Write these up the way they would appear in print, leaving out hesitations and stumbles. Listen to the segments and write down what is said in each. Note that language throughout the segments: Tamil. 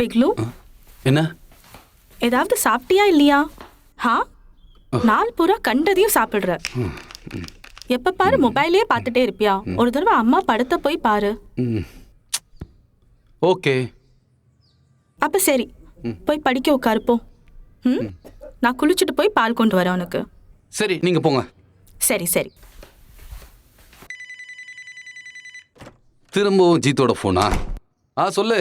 பிக்லு, என்ன? ஏதாவது சாப்பிட்டியா இல்லையா? நாள் பூரா கண்டதையும் சாப்பிடுற. எப்ப பாரு மொபைலே பார்த்துட்டே இருப்பியா? ஒரு தடவை அம்மா படத்தை போய் பாரு. ஓகே. அப்ப சரி, போய் படிக்க உட்காருப்போ. நான் குளிச்சுட்டு போய் பால் கொண்டு வரேன் உனக்கு. சரி, நீங்க போங்க. சரி சரி. திரும்பவும் ஜீத்தோட போனா? சொல்லு.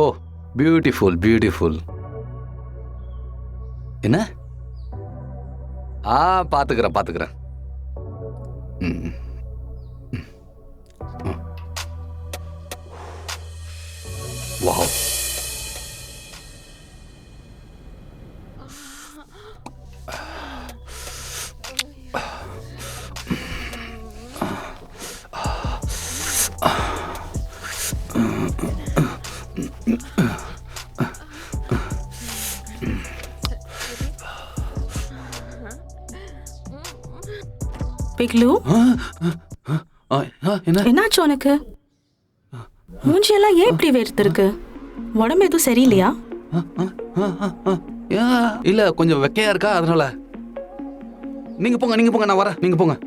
ஓ, பியூட்டிஃபுல் பியூட்டிஃபுல். என்ன? பாத்துக்கிறேன். வாவ். பிக்லு, என்னாச்சு உனக்கு? மூஞ்சியெல்லாம் ஏன் இப்படி வேர்த்திருக்கு? உடம்பு எதுவும் சரியில்லையா? இல்ல, கொஞ்சம் வெக்கையா இருக்கா, அதனால. நீங்க போங்க, நான் வரேன். நீங்க போங்க.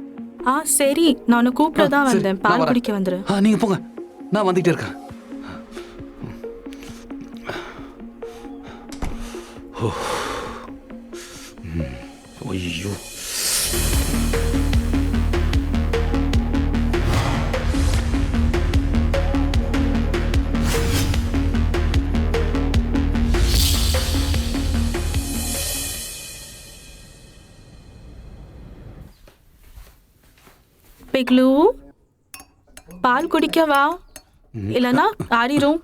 சரி, நான் உன்னை கூப்பிடதான் வந்தேன். பால் குடிக்க வந்துரு. நீங்க போங்க, நான் வந்துட்டே இருக்கேன். ஐயோ. பிக்லு, பால் குடிக்க வா, இல்லனா ஆறிரும்.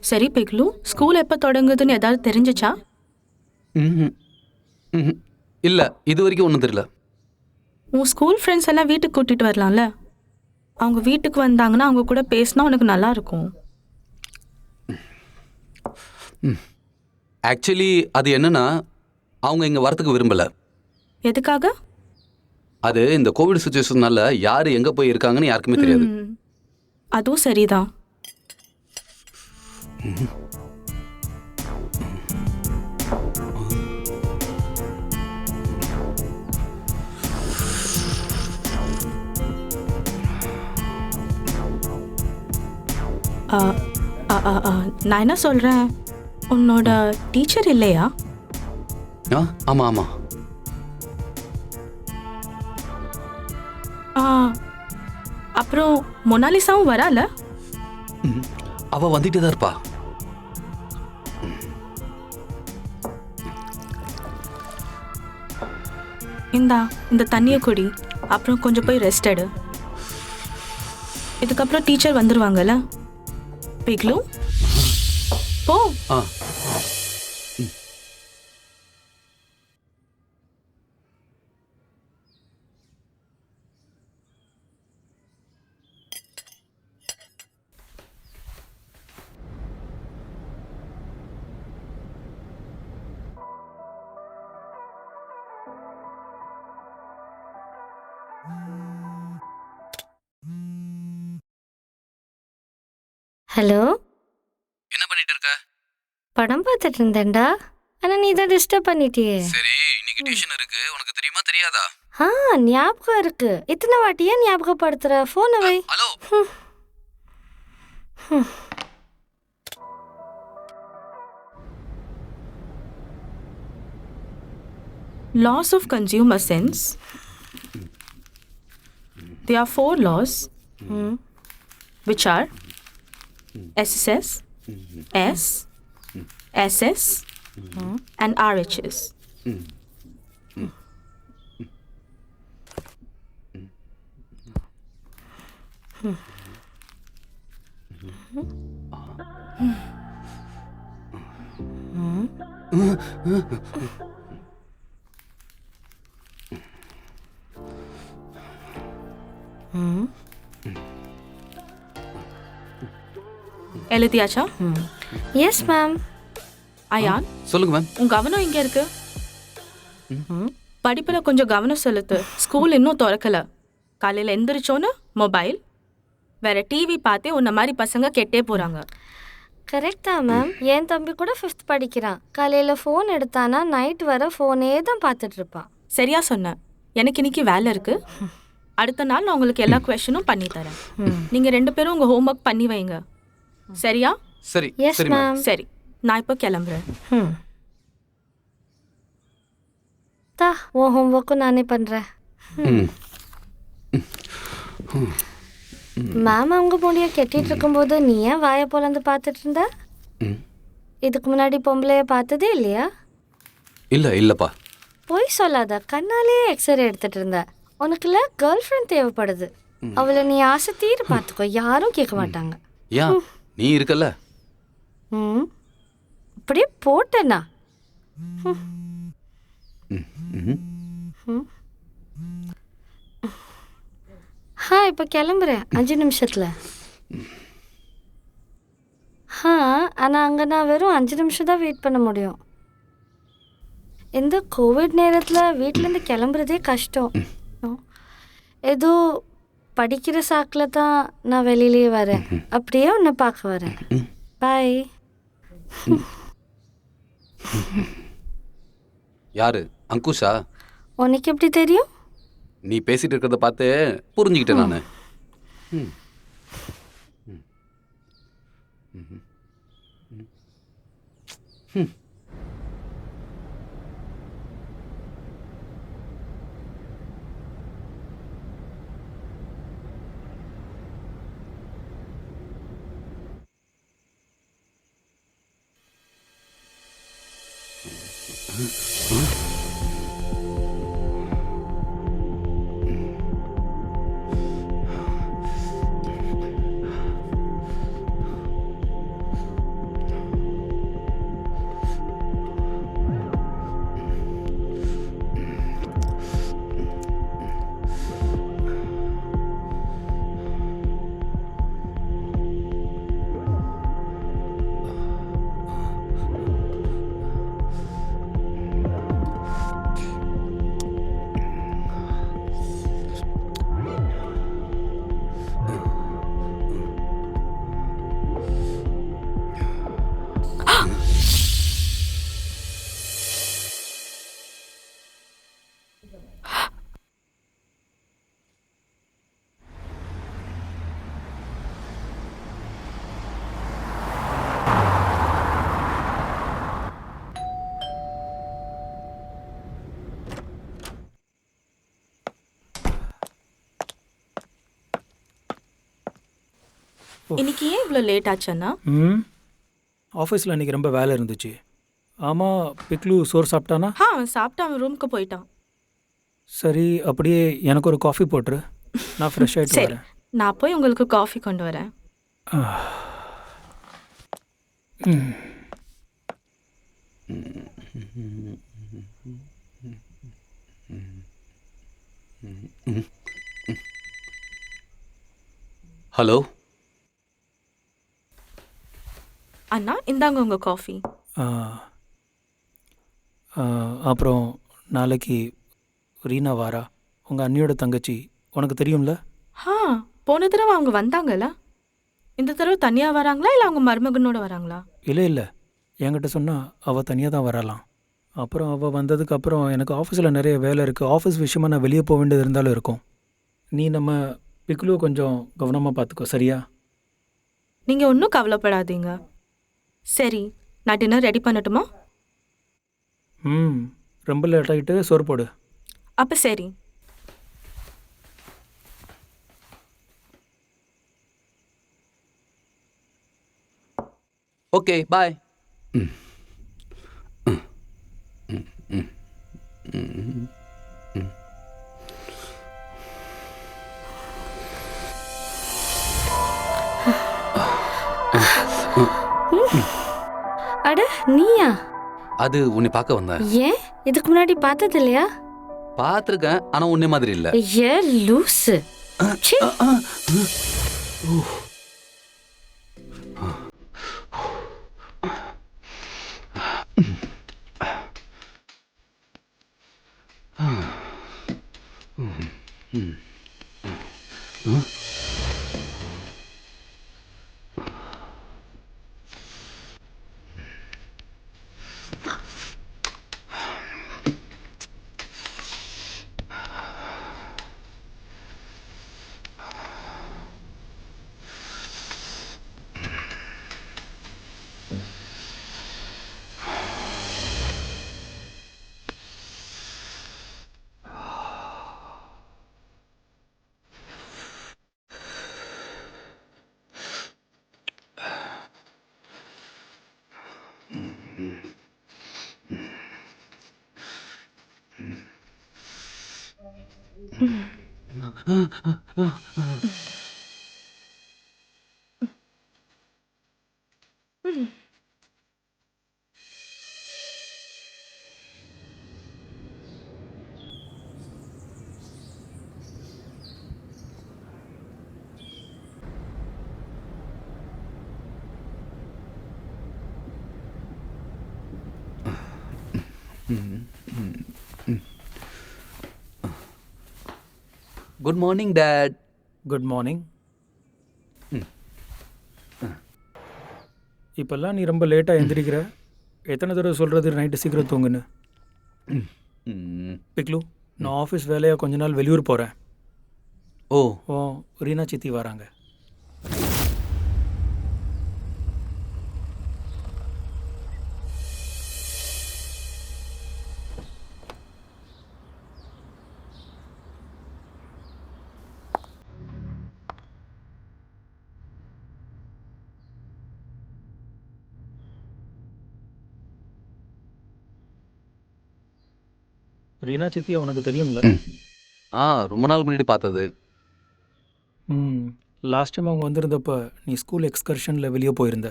சரி பிக்லு, ஸ்கூல் எப்ப தொடங்குதுன்னு ஏதாவது தெரிஞ்சுச்சா? இல்ல, இது வரைக்கும் ஒன்றும் தெரியல. உன் ஸ்கூல் ஃப்ரெண்ட்ஸ் எல்லாம் வீட்டுக்கு கூட்டிட்டு வரலாம்ல? அவங்க வீட்டுக்கு வந்தாங்கன்னா அவங்க கூட பேசினா உனக்கு நல்லா இருக்கும். ஆக்சுவலி அது என்னன்னா, அவங்க இங்க வரத்துக்கு விரும்பல. எதுக்காக? அது இந்த கோவிட் சுச்சுவேஷனால யாரு எங்க போய் இருக்காங்கன்னு யாருக்குமே தெரியாது. அதுவும் சரிதான். நான் என்ன சொல்றேன், உன்னோட டீச்சர் இல்லையா? ஆமா. அப்புறம் மொனாலிசாவும் வரால? அவ வந்துட்டே தான் இருப்பா. இந்த தண்ணியை குடி, அப்புறம் கொஞ்சம் போய் ரெஸ்ட் எடு. இதுக்கப்புறம் டீச்சர் வந்துருவாங்கல்ல. பிக்லு, போ. ஹலோ, என்ன பண்ணிட்டு இருக்க? படம் பார்த்துட்டு இருந்தேன்டா. ஆனா நீ தான் டிஸ்டர்ப் பண்ணிட்டியே. சரி, இன்னைக்கு டியூஷன் இருக்கு, உனக்கு தெரியுமா தெரியாதா? ஞாபகம் இருக்கு. இத்தனை வாட்டியே ஞாபகப்படுத்துற. போனை வை. Hello. Laws of consumer sense. There are 4 laws, which are SSS, S, SS, and RHS. எழுதியாச்சா? Yes ma'am. அயான், சொல்லுங்க மேம். உன் கவனம் இங்க இருக்கு. படிப்புல கொஞ்சம் கவனம் செலுத்து. ஸ்கூல் இன்னும் திறக்கல. காலையில எந்திரிச்சோன்னு மொபைல், வேற டிவி பார்த்தே உன்ன மாதிரி பசங்க கெட்டே போறாங்க. கரெக்ட் தான் மேம். என் தம்பி கூட 5th படிக்கிறான். காலையில் ஃபோன் எடுத்தானா நைட் வர ஃபோனே தான் பார்த்துட்டு இருப்பான். சரியா சொன்ன. எனக்கு இன்னைக்கு வேலை இருக்கு. அடுத்த நாள் நான் உங்களுக்கு எல்லா கொஸ்டினும் பண்ணி தரேன். நீங்க 2 பேரும் உங்க ஹோம்ஒர்க் பண்ணி வைங்க. சரியா? சரி எஸ் சரி மேம். மேம். சரி, நான் இப்போ கிளம்புறேன். தா உன் ஹோம்ஒர்க்கும் நானே பண்ணுறேன். ம். மேம் அவங்க முடிய கெட்டிட்டு இருக்கும்போது நீ ஏன் வாயை போலந்து பார்த்துட்டு இருந்த? ம். இதுக்கு முன்னாடி பொம்பளைய பார்த்ததே இல்லையா? இல்லப்பா. போய் சொல்லாத, கண்ணாலே எக்ஸ்ரே எடுத்துட்டு இருந்த. உனக்குல கேர்ள் ஃப்ரெண்ட் தேவைப்படுது. அவளை நீ ஆசை தீர பார்த்துக்கோ, யாரும் கேட்க மாட்டாங்க. ஏன் நீ இருக்கல்ல? ம், அப்படியே போட்டேண்ணா. இப்போ கிளம்புறேன் 5 நிமிஷத்தில். ஆனால் அங்கே நான் வெறும் 5 நிமிஷம் தான் வெயிட் பண்ண முடியும். இந்த கோவிட் நேரத்தில் வீட்டிலேருந்து கிளம்புறதே கஷ்டம். ஏதோ படிக்கிற சாக்கில் தான் நான் வெளியிலேயே வரேன். அப்படியே உன்னை பார்க்க வரேன். பாய். யாரு? அங்குஷா? உனக்கு எப்படி தெரியும்? நீ பேசிட்டு இருக்கிறத பார்த்து புரிஞ்சுக்கிட்டேன் நானு. இன்னைக்கு ஏன் இவ்வளோ லேட் ஆச்சுன்னா? ஆஃபீஸில் அன்றைக்கி ரொம்ப வேலை இருந்துச்சு. ஆமாம், பிக்லு சோறு சாப்பிட்டானா? சாப்பிட்டு அவன் ரூமுக்கு போயிட்டான். சரி, அப்படியே எனக்கு ஒரு காஃபி போட்டுரு, நான் ஃப்ரெஷ் ஆகிட்டு சரி, வரேன். நான் போய் உங்களுக்கு காஃபி கொண்டு வரேன். ஹலோ அண்ணா, இந்தாங்க உங்க காஃபி. அப்புறம் நாளைக்கு ரீனா வாரா, உங்கள் அண்ணியோட தங்கச்சி, உனக்கு தெரியும்ல? போன தடவை அவங்க வந்தாங்கல்ல, இந்த தடவை தனியாக வராங்களா இல்லை அவங்க மருமகனோட வராங்களா? இல்லை, என்கிட்ட சொன்னால் அவள் தனியாக தான் வரலாம். அப்புறம் அவள் வந்ததுக்கப்புறம் எனக்கு ஆஃபீஸில் நிறைய வேலை இருக்குது. ஆஃபீஸ் விஷயமா நான் வெளியே போக வேண்டியது இருந்தாலும் இருக்கும். நீ நம்ம பிக்லுவை கொஞ்சம் கவனமாக பார்த்துக்கோ, சரியா? நீங்கள் ஒன்றும் கவலைப்படாதீங்க. சரி, நான் டின்னர் ரெடி பண்ணட்டுமா? ரொம்ப லேட் ஆகிட்டு சோறு போடு. அப்போ சரி. ஓகே, பாய். அட, நீயா? அது உன்னை பார்க்க வந்தேன். ஏன் இதுக்கு முன்னாடி பார்த்தது இல்லையா? பார்த்துருக்கேன், ஆனா உன்னை மாதிரி இல்ல. ஏ லூசு. ச்சீ. Good morning date. Good morning. இப்போல்லாம் நீ ரொம்ப லேட்டாக எந்திரிக்கிற. எத்தனை தடவை சொல்கிறது நைட்டு சீக்கிரம் தூங்குன்னு? பிக்லு, நான் ஆஃபீஸ் வேலையாக கொஞ்ச நாள் வெளியூர் போகிறேன். ஓ, ரீனா சித்தி வராங்க. ரீனா சித்தி உனக்கு தெரியும்ல? ரொம்ப நாள் முன்னாடி பார்த்தது. லாஸ்ட் டைம் அவங்க வந்திருந்தப்ப நீ ஸ்கூல் எக்ஸ்கர்ஷனில் வெளியே போயிருந்த.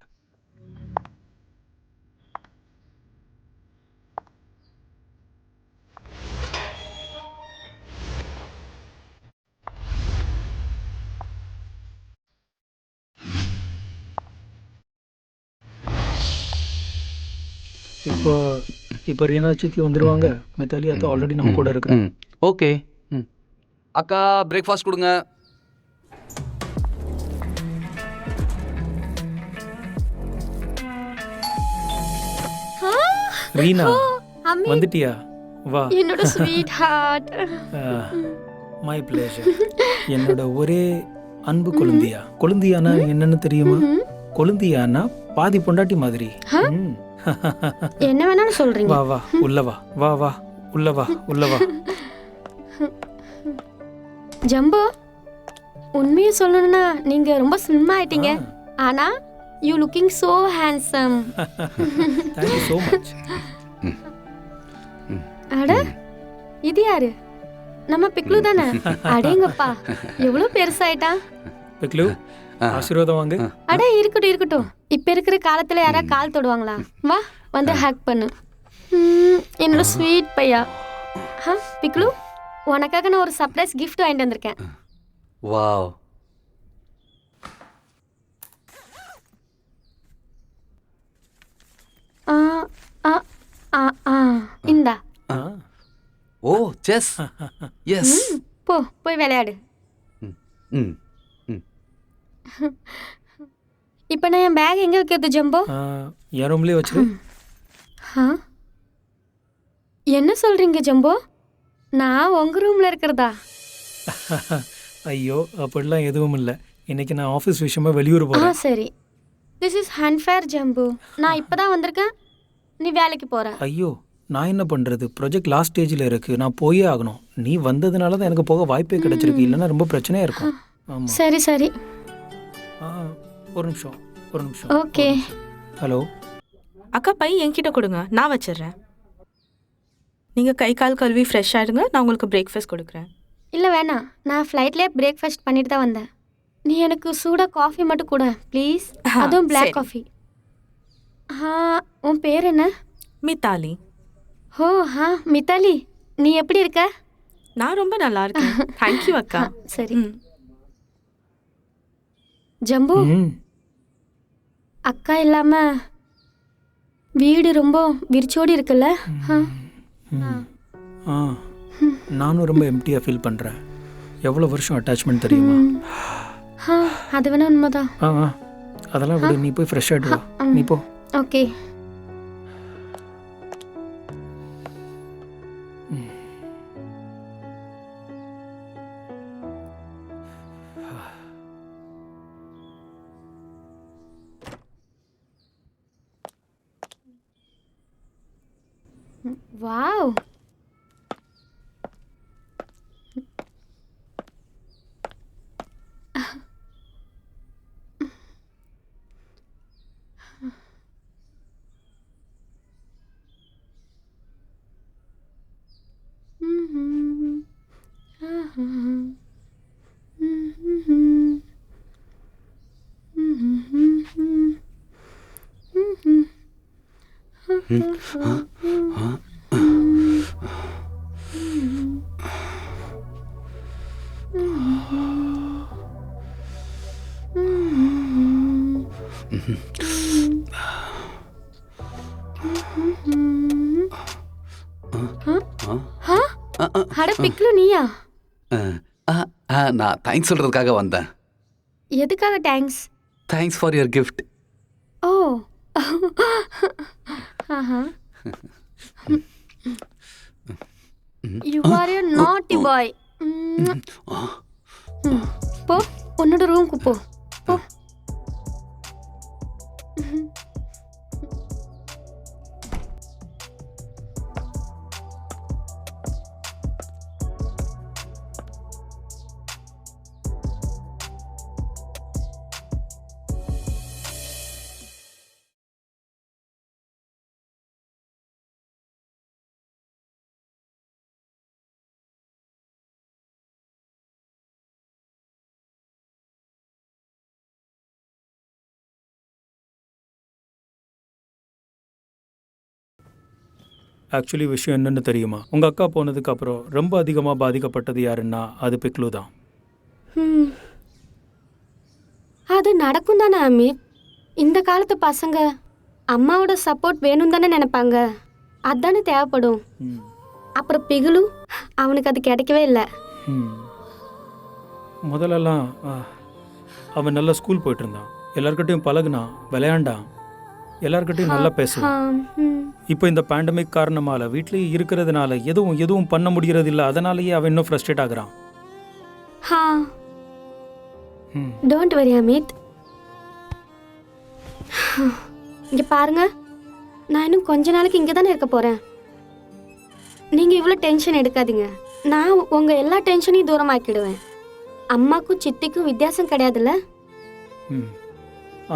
இப்போ ரீனா சித்தி வந்துடுவாங்க. மித்தாலி அத்தை ஆல்ரெடி நம்ம கூட இருக்கிறேன். ஓகே. அக்கா, பிரேக்ஃபாஸ்ட் கொடுங்க. ரீனா வந்துட்டியா? வா. என்னோட ஸ்வீட் ஹார்ட். My pleasure. என்னோட ஒரே அன்பு கொழுந்தியா. கொழுந்தியானா என்னன்னு தெரியுமா? கொழுந்தியானா பாதி பொண்டாட்டி மாதிரி. என்ன வேணாலும் சொல்றீங்க. வா வா உள்ள வா. வா வா உள்ள வா. உள்ள வா. ஜம்போ, உண்மையை சொல்லணும்னா நீங்க ரொம்ப ஸ்லிம் ஆயிட்டீங்க. ஆனா you looking so handsome. Thank you so much. அட, இது யாரு? நம்ம பிக்லு தானே? அடேங்கப்பா, எவ்வளவு பெருசாயிட்டான். பிக்லு, ஆசீர்வாதம் வாங்க. அட, இருக்கட்டும் இருக்கட்டும். இப்ப இருக்கிற காலத்துல யாரா கால் தொடுவாங்களா? வா, வந்து ஹேக் பண்ணு. என்னோட ஸ்வீட் பையா. பிக்லு, உனக்காக நான் ஒரு சர்ப்ரைஸ் கிஃப்ட் வாங்கிட்டு வந்திருக்கேன். வாவ். இந்தா. ஓ, செஸ். எஸ். போய் விளையாடு. இப்போ நான் என் பேக் எங்க வைக்கிறது ஜம்போ? என் ரூம்லயே வச்சிரு. என்ன சொல்றீங்க ஜம்போ? நான் உங்க ரூம்ல இருக்கிறதா? ஐயோ, அப்படிலாம் எதுவும் இல்லை. இன்னைக்கு நான் ஆஃபீஸ் விஷயமா வெளியூர் போகிறேன். சரி. This is unfair Jambu. நான் இப்போதான் வந்திருக்கேன், நீ வேலைக்கு போற. ஐயோ, நான் என்ன பண்ணுறது? ப்ராஜெக்ட் லாஸ்ட் ஸ்டேஜில் இருக்குது, நான் போயே ஆகணும். நீ வந்ததுனால தான் எனக்கு போக வாய்ப்பே கிடைச்சிருக்கு. இல்லைன்னா ரொம்ப பிரச்சனையாக இருக்கும். ஆமாம். சரி சரி. ஒரு நிமிஷம். ஓகே. ஹலோ அக்கா, பை என்கிட்ட கொடுங்க, நான் வச்சிடுறேன். நீங்கள் கை கால் கழுவி ஃப்ரெஷ் ஆகிடுங்க, நான் உங்களுக்கு பிரேக்ஃபாஸ்ட் கொடுக்குறேன். இல்லை வேணாம், நான் ஃப்ளைட்லேயே பிரேக்ஃபாஸ்ட் பண்ணிட்டு தான் வந்தேன். நீ எனக்கு சூடாக காஃபி மட்டும் கூட ப்ளீஸ். அதுவும் பிளாக் காஃபி. உன் பேர் என்ன? மித்தாலி. ஓ மித்தாலி, நீ எப்படி இருக்க? நான் ரொம்ப நல்லா இருக்கேன். தேங்க்யூ அக்கா. சரி. ஜம்பு, அக்கா இல்லாம வீடு ரொம்ப விரிச்சோடி இருக்குல்ல? நானும் ரொம்ப எம்டியாக ஃபீல் பண்ணுறேன். எவ்வளோ வருஷம் அட்டாச்மெண்ட் தெரியுமா? அது வேணா உண்மைதான். அதெல்லாம் விடு, நீ போய் ஃப்ரெஷ் ஆகிட்டு வா. நீ போ. ஓகே. வாவ். அட பிக்லு, நீயா? நான் தேங்க்ஸ் சொல்றதுக்காக வந்தேன். எதுக்காக thanks? Thanks for your gift. Oh. You are a naughty boy. போ, உன்னோட ரூமுக்கு போ. போ. ஆக்சுவலி விஷயம் என்னென்னு தெரியுமா? உங்கள் அக்கா போனதுக்கு அப்புறம் ரொம்ப அதிகமாக பாதிக்கப்பட்டது யாருன்னா அது பிக்லு தான். அது நடக்கும் தானே அமித்? இந்த காலத்து பசங்க அம்மாவோட சப்போர்ட் வேணும் தானே நினைப்பாங்க. அதுதானே தேவைப்படும். அப்புறம் பிகுலு, அவனுக்கு அது கிடைக்கவே இல்லை. முதல்லலாம் அவன் நல்லா ஸ்கூல் போயிட்டு இருந்தான், எல்லார்கிட்டையும் பழகுனான், விளையாண்டான், எல்லார்கிட்டையும் நல்லா பேசுவான். இப்போ இந்த பேண்டமிக் காரணமால வீட்லேயே இருக்கிறதுனால எதுவும் பண்ண முடியறது இல்லை. அதனாலேயே அவன் இன்னும் ஃப்ரஸ்ட்ரேட் ஆகுறான். Don't worry Amit. இங்கே பாருங்க, நான் இன்னும் கொஞ்ச நாளைக்கு இங்கே தானே இருக்க போகிறேன். நீங்கள் இவ்வளோ டென்ஷன் எடுக்காதீங்க. நான் உங்கள் எல்லா டென்ஷனையும் தூரமாக்கிடுவேன். அம்மாக்கும் சித்திக்கும் வித்தியாசம் கிடையாதுல்ல.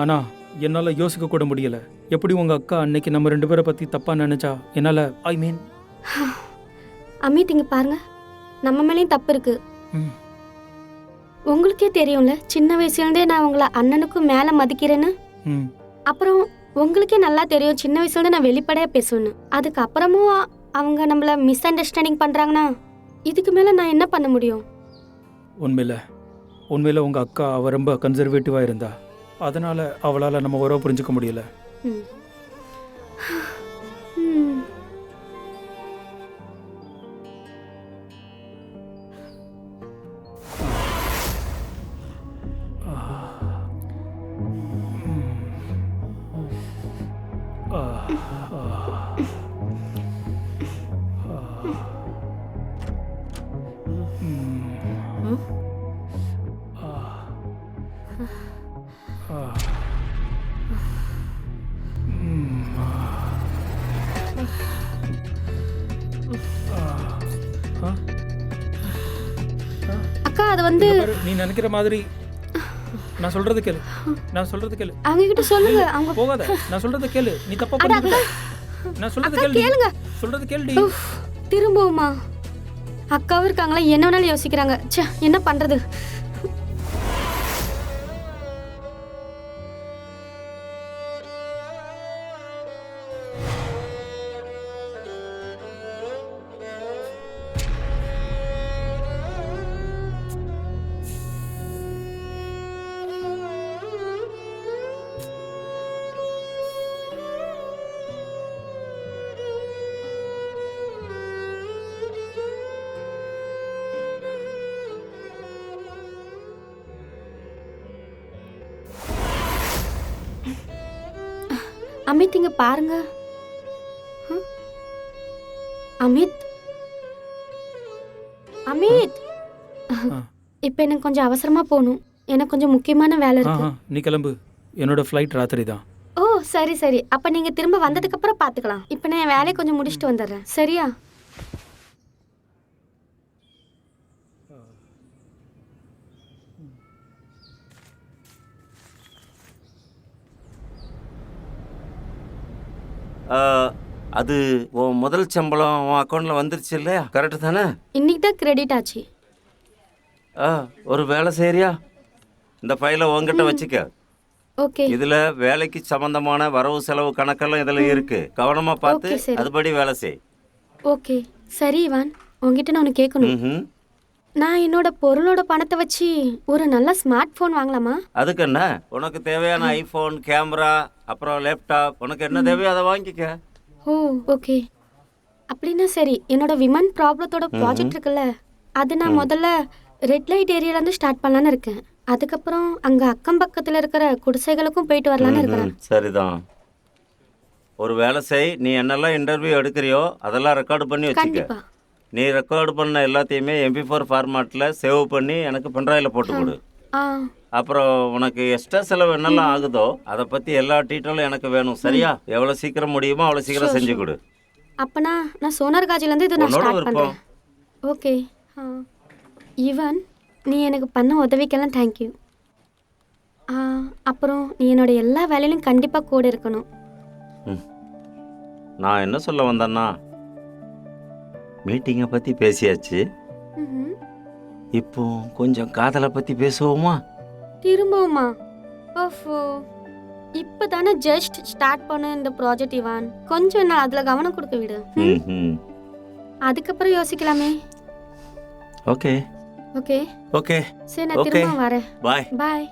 ஆனால் என்னால் யோசிக்க கூட முடியல. எப்படி உங்கள் அக்கா அன்னைக்கு நம்ம 2 பேரை பற்றி தப்பாக நினச்சா என்னால் அமித், இங்கே பாருங்க, நம்ம மேலேயும் தப்பு இருக்கு. உங்களுக்கே தெரியும்ல, சின்ன வயசுலேருந்தே நான் உங்களை அண்ணனுக்கும் மேலே மதிக்கிறேன்னு. அப்புறம் உங்களுக்கே நல்லா தெரியும், சின்ன வயசுலேருந்து நான் வெளிப்படையாக பேசுவேன்னு. அதுக்கப்புறமும் அவங்க நம்மளை மிஸ் அண்டர்ஸ்டாண்டிங் பண்ணுறாங்கன்னா இதுக்கு மேலே நான் என்ன பண்ண முடியும்? உண்மையில் உங்கள் அக்கா அவள் ரொம்ப கன்சர்வேட்டிவாக இருந்தா. அதனால் அவளால் நம்ம உறவை புரிஞ்சுக்க முடியல. அக்கா, அது வந்து நீ நினைக்கிற மாதிரி நான் சொல்றது கேளு. அவங்க கிட்ட சொல்லுங்க. அவங்க போகாத, நான் சொல்றது கேளு. நீ தப்பா பண்ணிட்ட. நான் சொல்றது கேளுங்க. சொல்றது கேளுடி. திரும்பவுமா? அக்காவும் இருக்காங்களா, என்ன வேணாலும் யோசிக்கிறாங்க. ச்சே, என்ன பண்றது? அமித் இங்க பாருங்க. அமித் அமித் இப்போ எனக்கு கொஞ்சம் அவசரமா போகணும். எனக்கு கொஞ்சம் முக்கியமான வேலை இருக்கு. நீ கிளம்பு, என்னோட ஃப்ளைட் ராத்திரி தான். ஓ சரி சரி, அப்ப நீங்க திரும்ப வந்ததுக்கு அப்புறம் பாத்துக்கலாம். இப்போ நான் என் வேலையை கொஞ்சம் முடிச்சுட்டு வந்துடுறேன். சரியா? அது உன் முதல் சம்பளம் உன் அக்கௌண்ட்டில் வந்துருச்சு இல்லையா? கரெக்டு தானே? இன்னைக்கு தான் கிரெடிட் ஆச்சு. ஒரு வேலை செய்றியா? இந்த ஃபைலை உங்ககிட்ட வச்சுக்க. ஓகே. இதில் வேலைக்கு சம்மந்தமான வரவு செலவு கணக்கெல்லாம் இதில் இருக்கு. கவனமாக பார்த்து ஓகே, சரி. அதுபடி வேலை செய். ஓகே சரி இவான், உங்ககிட்ட நான் ஒன்று கேட்கணும். ம். நான் என்னோட பொருளோட பணத்தை வச்சு ஒரு நல்ல ஸ்மார்ட் ஃபோன் வாங்கலாமா? அதுக்கு என்ன, உனக்கு தேவையான ஐஃபோன், கேமரா, அப்புறம் லேப்டாப், உனக்கு என்ன தேவையோ அதை வாங்கிக்க. ஓ ஓகே. அப்படின்னா சரி, என்னோட விமன் ப்ராப்ளத்தோட ப்ராஜெக்ட் இருக்குல்ல, அது நான் முதல்ல ரெட் லைட் ஏரியாலேருந்து ஸ்டார்ட் பண்ணலான்னு இருக்கேன். அதுக்கப்புறம் அங்கே அக்கம் பக்கத்தில் இருக்கிற குடிசைகளுக்கும் போயிட்டு வரலான்னு இருக்கிறேன். சரிதான். ஒரு வேலை செய், நீ என்னெல்லாம் இன்டர்வியூ எடுக்கிறியோ அதெல்லாம் ரெக்கார்டு பண்ணி வச்சுக்க. கண்டிப்பா. நீ ரெக்கார்டு பண்ண எல்லாத்தையுமே MP4 ஃபார்மேட்டில் சேவ் பண்ணி எனக்கு பென்ட்ரைவில் போட்டு கொடு. ஆ அப்புறம் உனக்கு எக்ஸ்ட்ரா செலவு என்னெல்லாம் ஆகுதோ அதை பற்றி எல்லா டீட்டெயிலும் எனக்கு வேணும். சரியா? எவ்வளோ சீக்கிரம் முடியுமோ அவ்வளோ சீக்கிரம் செஞ்சு கொடு. அப்பனா நான் சோனார் காஜிலேருந்து இதை நான் உன்னோட ஸ்டார்ட் விருப்பம். பண்ணுறேன். ஓகே. ஈவன் நீ எனக்கு பண்ண உதவிக்கெல்லாம் தேங்க்யூ. அப்புறம் நீ என்னோட எல்லா வேலையிலும் கண்டிப்பாக கூட இருக்கணும். நான் என்ன சொல்ல வந்தேன்னா, மீட்டிங்கை பற்றி பேசியாச்சு. ம்ஹும். இப்போ கொஞ்சம் காதலை பற்றி பேசுவோமா? திரும்பவுமா? ஓஃபோ, இப்போ தானே ஜஸ்ட் ஸ்டார்ட் பண்ண இந்த ப்ராஜெக்ட் இவான். கொஞ்சம் நான் அதில் கவனம் கொடுக்க விடு. ம். அதுக்கப்புறம் யோசிக்கலாமே. ஓகே ஓகே ஓகே சரி, நான் Okay. திரும்ப வரேன். பாய். பாய்.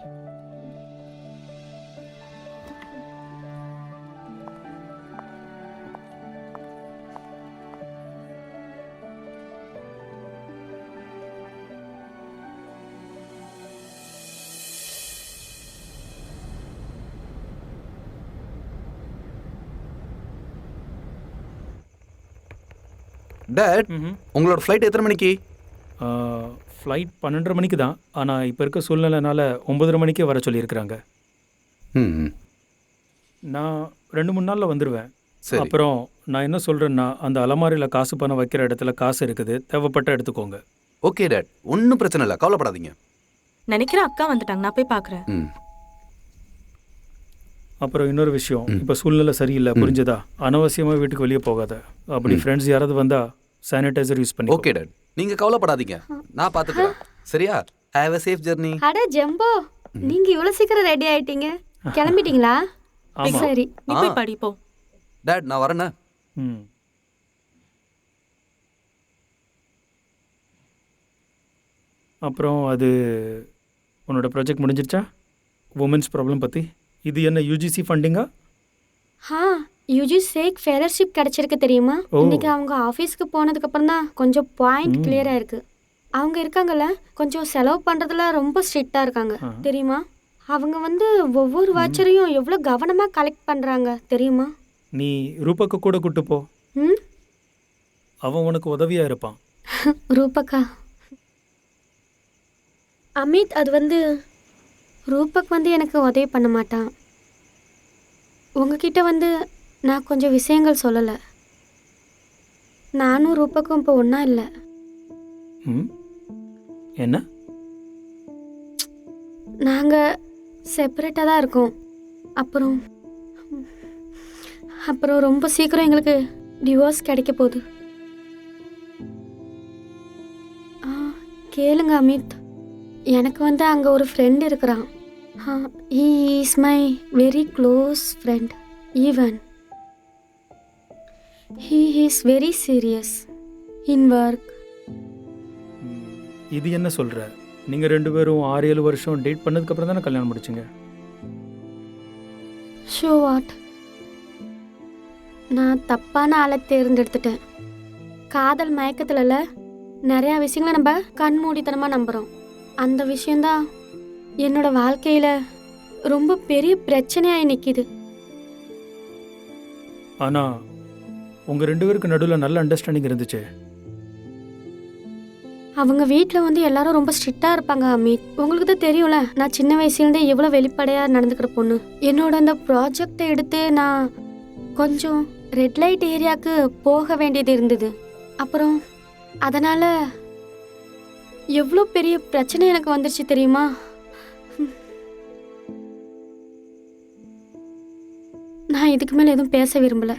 டேட், உங்களோட ஃப்ளைட் எத்தனை மணிக்கு? ஃப்ளைட் 12:30 மணிக்கு தான். ஆனால் இப்போ இருக்க சூழ்நிலைனால 9:30 மணிக்கே வர சொல்லியிருக்கிறாங்க. ம். நான் 2-3 நாளில் வந்துடுவேன். சரி. அப்புறம் நான் என்ன சொல்கிறேன்னா, அந்த அலமாரியில் காசு பணம் வைக்கிற இடத்துல காசு இருக்குது, தேவைப்பட்ட எடுத்துக்கோங்க. ஓகே டேட், ஒன்றும் பிரச்சனை இல்லை, கவலைப்படாதீங்க. நினைக்கிறேன் அக்கா வந்துட்டாங்க, நான் போய் பார்க்குறேன். ம். அப்புறம் இன்னொரு விஷயம், இப்போ சூழ்நிலை சரியில்லை, புரிஞ்சதா? அனாவசியமாக வீட்டுக்கு வெளியே போகாத. அப்படி ஃப்ரெண்ட்ஸ் யாராவது வந்தால் சானிடைசர் யூஸ் பண்ணி. ஓகே டேட், நீங்கள் கவலைப்படாதீங்க, நான் பார்த்துக்கிறேன். சரியா? Have a safe journey. அட ஜம்போ, நீங்க இவ்வளவு சீக்கிரம் ரெடி ஆயிட்டீங்க, கிளம்பிட்டீங்களா? ஆமாம். சரி. நீ போய் படி போ. டேட், நான் வரேண்ணே. ம். அப்புறம் அது உன்னோட ப்ராஜெக்ட் முடிஞ்சிருச்சா? உமன்ஸ் ப்ராப்ளம் பற்றி. இது என்ன UGC ஃபண்டிங்கா? யூஜி சேக் ஃபெலோஷிப் கிடைச்சிருக்கு தெரியுமா? ஓ. இன்னைக்கு அவங்க ஆஃபீஸ்க்கு போனதுக்கு அப்புறம் தான் கொஞ்சம் பாயிண்ட் கிளியரா இருக்கு. அவங்க இருக்காங்கல்ல, கொஞ்சம் செலவு பண்றதுல ரொம்ப ஸ்ட்ரிக்டா இருக்காங்க தெரியுமா? அவங்க வந்து ஒவ்வொரு வாட்சரையும் எவ்வளோ கவனமா கலெக்ட் பண்றாங்க தெரியுமா? நீ ரூபாக்கு கூட கூட்டு போ, ம் அவன் உனக்கு உதவியாக இருப்பான். ரூபக்கா. அமித், அது வந்து ரூபக் வந்து எனக்கு உதவி பண்ண மாட்டான். உங்ககிட்ட வந்து நான் கொஞ்சம் விஷயங்கள் சொல்லலை. நானும் ரூபக்கும் இப்போ ஒன்றா இல்லை. ம். என்ன? நாங்கள் செப்பரேட்டாக தான் இருக்கோம். அப்புறம் அப்புறம் ரொம்ப சீக்கிரம் எங்களுக்கு டிவோர்ஸ் கிடைக்க போகுது. கேளுங்க அமித், எனக்கு வந்து அங்கே ஒரு ஃப்ரெண்ட் இருக்கிறான். He is my very close friend. Even he is very serious in work. இது என்ன சொல்கிற? நீங்கள் 2 பேரும் 6-7 வருஷம் டேட் பண்ணதுக்கப்புறம் தானே கல்யாணம் முடிச்சிங்க? ஷோ வாட், நான் தப்பான ஆளை தேர்ந்தெடுத்துட்டேன். காதல் மயக்கத்துலல நிறையா விஷயங்களை நம்ம கண்மூடித்தனமாக நம்புகிறோம். அந்த விஷயந்தான் என்னோட வாழ்க்கையில் ரொம்ப பெரிய பிரச்சனையாகி நிற்கிது. ஆனால் உங்கள் 2 பேருக்கு நடுவில் நல்ல அண்டர்ஸ்டாண்டிங் இருந்துச்சு. அவங்க வீட்டில் வந்து எல்லாரும் ரொம்ப ஸ்ட்ரிக்டாக இருப்பாங்க அமித். உங்களுக்கு தான் தெரியும்ல, நான் சின்ன வயசுலேருந்தே எவ்வளோ வெளிப்படையாக நடந்துக்கிற பொண்ணு. என்னோட அந்த ப்ராஜெக்டை எடுத்து நான் கொஞ்சம் ரெட் லைட் ஏரியாவுக்கு போக வேண்டியது இருந்தது. அப்புறம் அதனால் எவ்வளோ பெரிய பிரச்சனை எனக்கு வந்துருச்சு தெரியுமா? நான் இதுக்கு மேலே எதுவும் பேச விரும்பல.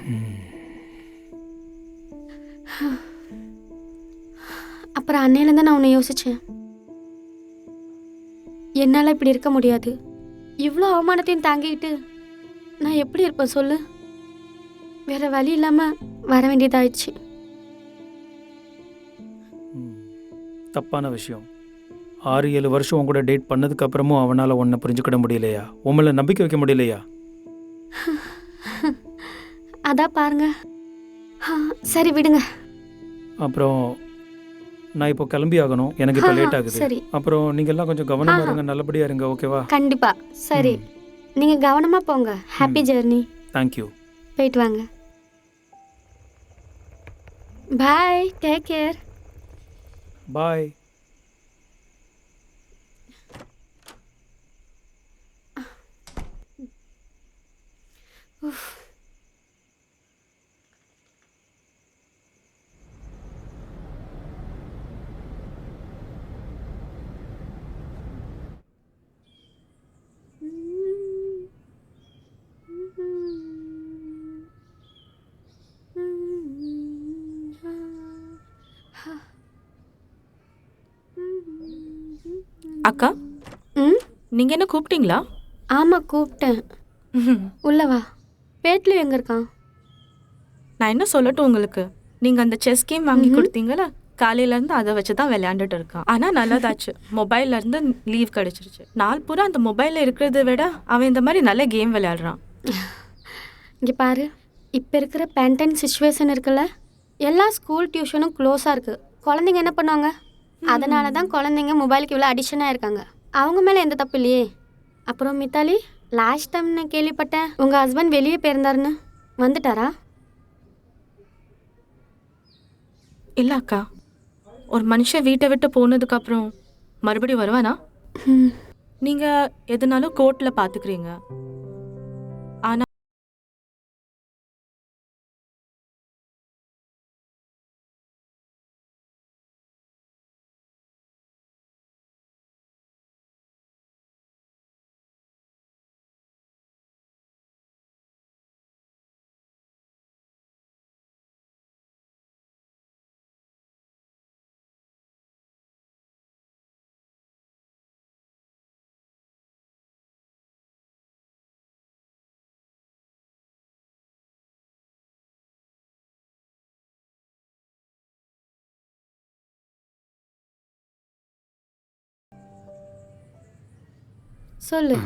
அப்புறம் அன்னையிலேருந்து நான் உன்னை யோசித்தேன். என்னால் இப்படி இருக்க முடியாது. இவ்வளோ அவமானத்தையும் தாங்கிக்கிட்டு நான் எப்படி இருப்பேன் சொல்லு? வேற வழி இல்லாமல் வர வேண்டியதாயிடுச்சு. தப்பான விஷயம். 6-7 வருஷம் உன் கூட டேட் பண்ணதுக்கு அப்புறமும் அவனால் உன்னை புரிஞ்சுக்கிட முடியலையா? உங்களை நம்பிக்கை வைக்க முடியலையா? அதான் பாருங்க. சரி விடுங்க. அப்புறம் நான் இப்போ கிளம்பி ஆகணும். எனக்கு இப்போ லேட் ஆகுது. சரி. அப்புறம் நீங்கள் எல்லாம் கொஞ்சம் கவனமாக இருங்க, நல்லபடியாக இருங்க. ஓகேவா? கண்டிப்பா. சரி, நீங்கள் கவனமாக போங்க. Happy journey. தேங்க்யூ. போயிட்டு வாங்க. பாய். Take care. பாய். அக்கா, ம், நீங்க என்ன கூப்பிட்டீங்களா? ஆமாம் கூப்பிட்டேன். உள்ள வா. பேட்லு எங்கே இருக்கான்? நான் என்ன சொல்லட்டும் உங்களுக்கு? நீங்க அந்த செஸ் கேம் வாங்கி கொடுத்தீங்களா, காலையில இருந்து அதை வச்சு தான் விளையாண்டுட்டு இருக்கான். ஆனா நல்லதாச்சு, மொபைல்ல இருந்து லீவ் கிடைச்சிருச்சு. நாள் பூரா அந்த மொபைல்ல இருக்கிறத விட அவன் இந்த மாதிரி நல்ல கேம் விளையாடுறான். இங்கே பாரு, இப்போ இருக்கிற பேண்டன் சுச்சுவேஷன் இருக்குல்ல, எல்லா ஸ்கூல் டியூஷனும் க்ளோஸாக இருக்குது. குழந்தைங்க என்ன பண்ணுவாங்க? அதனால தான் குழந்தைங்க மொபைலுக்கு இவ்வளோ அடிக்ஷனாக இருக்காங்க. அவங்க மேலே எந்த தப்பு இல்லையே. அப்புறம் மித்தாலி, லாஸ்ட் டைம் நான் கேள்விப்பட்டேன் உங்கள் ஹஸ்பண்ட் வெளியே போயிருந்தாருன்னு. வந்துட்டாரா? இல்ல அக்கா, ஒரு மனுஷன் வீட்டை விட்டு போனதுக்கு அப்புறம் மறுபடியும் வருவானா? நீங்க எதுனாலும் கோர்ட்ல பாத்துக்கிறீங்க. ஆனா சொல்லு.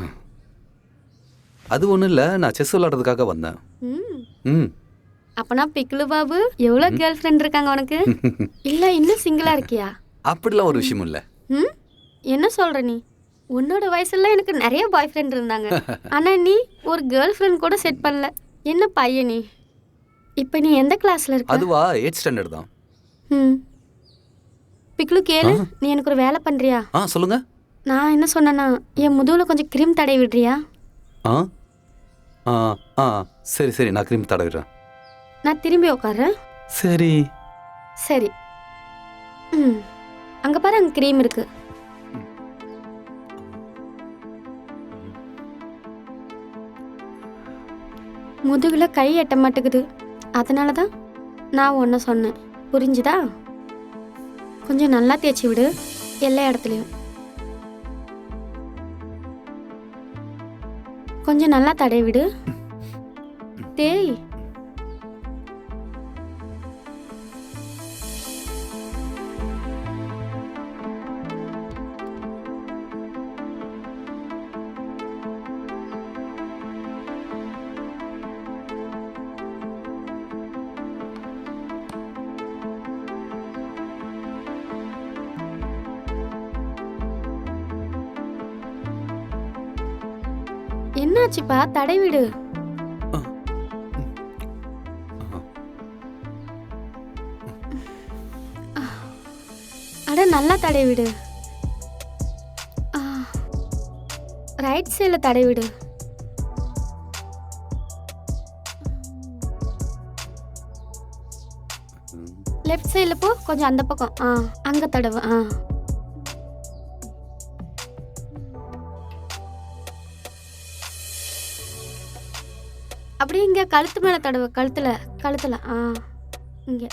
அது ஒன்றும் இல்லை, நான் செஸ் விளையாடுறதுக்காக வந்தேன். ம், ம். அப்பனா பிக்லு பாபு, எவ்வளோ கேர்ள் ஃப்ரெண்ட் இருக்காங்க உனக்கு? இல்லை இன்னும் சிங்கிளாக இருக்கியா? அப்படிலாம் ஒரு விஷயம் இல்லை. ம், என்ன சொல்கிற நீ? உன்னோட வயசுல எனக்கு நிறைய பாய் ஃப்ரெண்ட் இருந்தாங்க. ஆனால் நீ ஒரு கேர்ள் ஃப்ரெண்ட் கூட செட் பண்ணல. என்ன பையன் நீ? இப்போ நீ எந்த கிளாஸில் இருக்க? அதுவா 8th ஸ்டாண்டர்ட் தான். ம், பிக்லு கேளு, நீ எனக்கு ஒரு வேலை பண்ணுறியா? சொல்லுங்க. நான் என்ன சொன்னேன்னா, என் முதுகில் கொஞ்சம் க்ரீம் தடவி விடுறியா? ஆ ஆ ஆ சரி சரி, நான் க்ரீம் தடவிடுறேன். நான் திரும்பி உட்கார்றேன். சரி சரி. ம், அங்கே பாரு, அங்கே க்ரீம் இருக்கு. முதுகில் கை எட்ட மாட்டேங்குது. அதனால தான் நான் ஒன்று சொன்னேன். புரிஞ்சுதா? கொஞ்சம் நல்லா தேய்ச்சி விடு எல்லா இடத்துலையும். கொஞ்சம் நல்லா தடவி விடு. தேய். என்னாச்சுப்பா? தடை விடு. அட நல்லா தடவி விடு. ரைட் சைடில் தடவி விடு. லெஃப்ட் சைடில் போ, கொஞ்சம் அந்த பக்கம். அங்கே தடவு. அப்படியே இங்கே கழுத்து மேலே தடவு. கழுத்தில் இங்கே.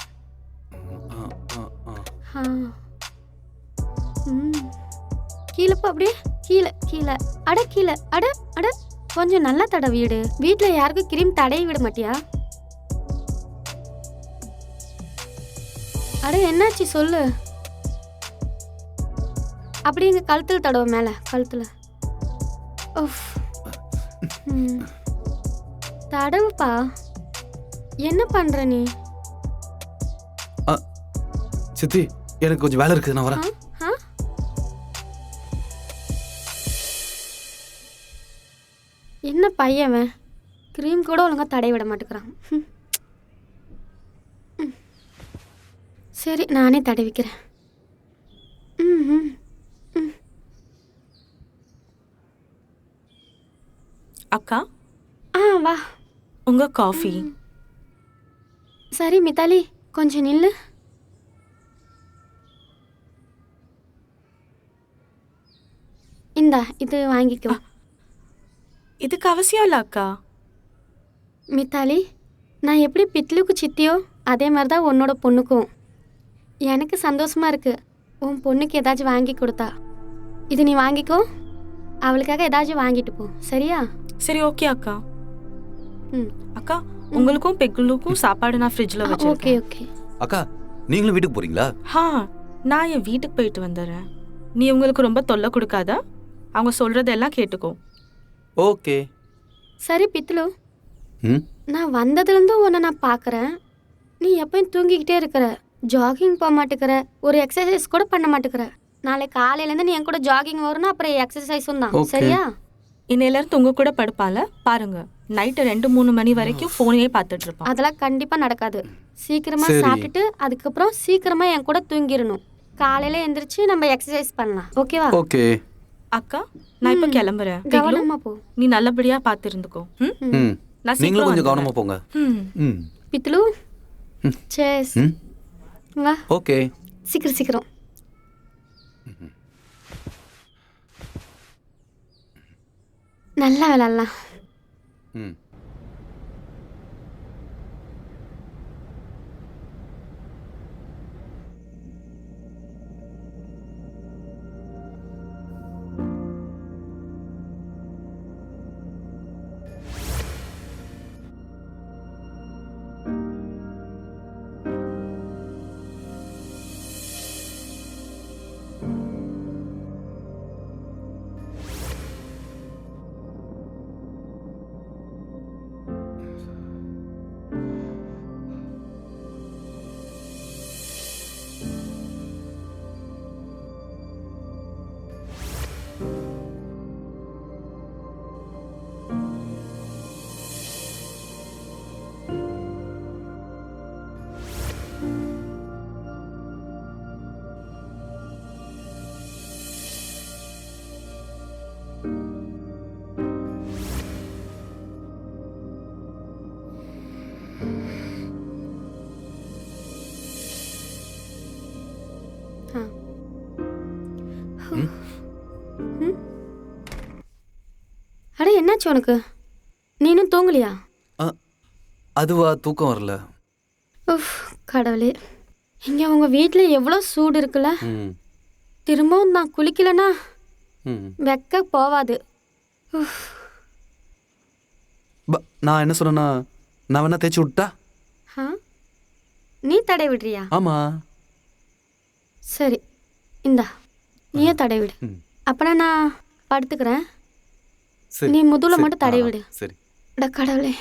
கீழே போ, அப்படியே கீழே. அட கொஞ்சம் நல்லா தடவி விடு. வீட்டில் யாருக்கும் கிரீம் தடவி விட மாட்டியா? அட என்னாச்சு சொல்லு. அப்படி இங்க கழுத்தில் தடவை, மேல கழுத்துல. தடவுப்பா. என்ன பண்ற நீ? சித்தி எனக்கு கொஞ்சம் வேலை இருக்குது, நான் வரேன். என்ன பையன், கிரீம் கூட ஒழுங்கா தடவி விட மாட்டேங்கிறான். சரி, நானே தடவிக்கிறேன். அக்கா வா. உங்க காஃபி. சரி மித்தாலி, கொஞ்சம் நில்லு. இந்தா, இது வாங்கிக்கோ. இதுக்கு அவசியம் இல்லை அக்கா. மித்தாலி, நான் எப்படி பிட்லுக்கு சித்தியோ அதே மாதிரி தான் உன்னோட பொண்ணுக்கும். எனக்கு சந்தோஷமா இருக்கு உன் பொண்ணுக்கு ஏதாச்சும் வாங்கி கொடுத்தா. இது நீ வாங்கிக்கோ, அவளுக்காக ஏதாச்சும் வாங்கிட்டு போ, சரியா? சரி, ஓகே அக்கா. அக்கா, உங்களுக்கும் பெக்குலுக்கும் சாப்பாடு நான் ஃப்ரிட்ஜில் வச்சிருக்கேன். ஓகே. அக்கா, நீங்களும் வீட்டுக்கு போறீங்களா? நான் என் வீட்டுக்கு போயிட்டு வந்துடுறேன். நீ உங்களுக்கு ரொம்ப தொல்லை கொடுக்காத, அவங்க சொல்றதெல்லாம் கேட்டுக்கோ. ஓகே. சரி பித்லு, நான் வந்ததுலேருந்து உன்னை நான் பார்க்குறேன். நீ எப்பயும் தூங்கிக்கிட்டே இருக்கிற, ஜாகிங் போக மாட்டேங்கிற, ஒரு எக்ஸசைஸ் கூட பண்ண மாட்டேங்கிற. நாளைக்கு காலையிலேருந்து நீ என் கூட ஜாகிங் வரணும், அப்புறம் எக்ஸசைஸும் தான், சரியா? இன்னையிலேருந்து உங்க கூட படுப்பால பாருங்க. நைட்டு 2-3 மணி வரைக்கும் ஃபோனே பார்த்துட்டு இருப்பான். அதெல்லாம் கண்டிப்பாக நடக்காது. சீக்கிரமா சாப்பிட்டுட்டு அதுக்கப்புறம் சீக்கிரமா என் கூட தூங்கிடணும். காலையில எந்திரிச்சு நம்ம எக்ஸசைஸ் பண்ணலாம், ஓகேவா? ஓகே. அக்கா, நான் இப்போ கிளம்புறேன். கவனமா போ. நீ நல்லபடியா பார்த்து இருந்துக்கோ. நீங்களும் கொஞ்சம் கவனமா போங்க. பித்லு, சேஸ். வா. ஓகே. சீக்கிரம். நல்லா விளையாடலாம். அட என்னாச்சு உனக்கு? நீனும் தூங்கலையா? அதுவா, தூக்கம் வரல. கடவுளே, இங்க உங்க வீட்டில் எவ்வளோ சூடு இருக்குல்ல. திரும்பவும் நான் குளிக்கலனா வெக்க போவாது. நான் என்ன சொன்னேன்னா, நான் வேணா தேய்ச்சி விட்டா? நீ தடை விடுறியா? ஆமா. சரி, இந்தா நீயே தடை விடு. அப்பனா நான் படுத்துக்கிறேன். நீ முதுகுல மட்டும் தடை விடு. சரி. கடவுளே.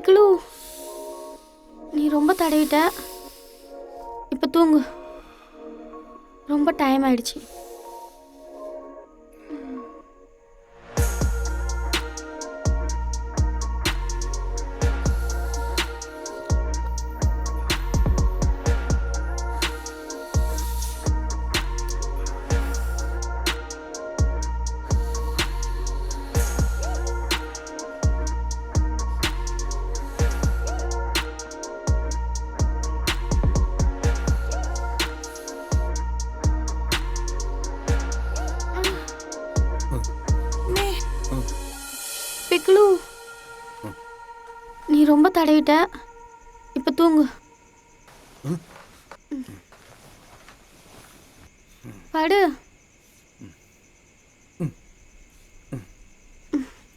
பிக்குலு நீ ரொம்ப தடவிட்ட, இப்போ தூங்கு. ரொம்ப டைம் ஆயிடுச்சு. பிக்குலு நீ ரொம்ப தடவிட்ட, இப்போ தூங்கு. படு.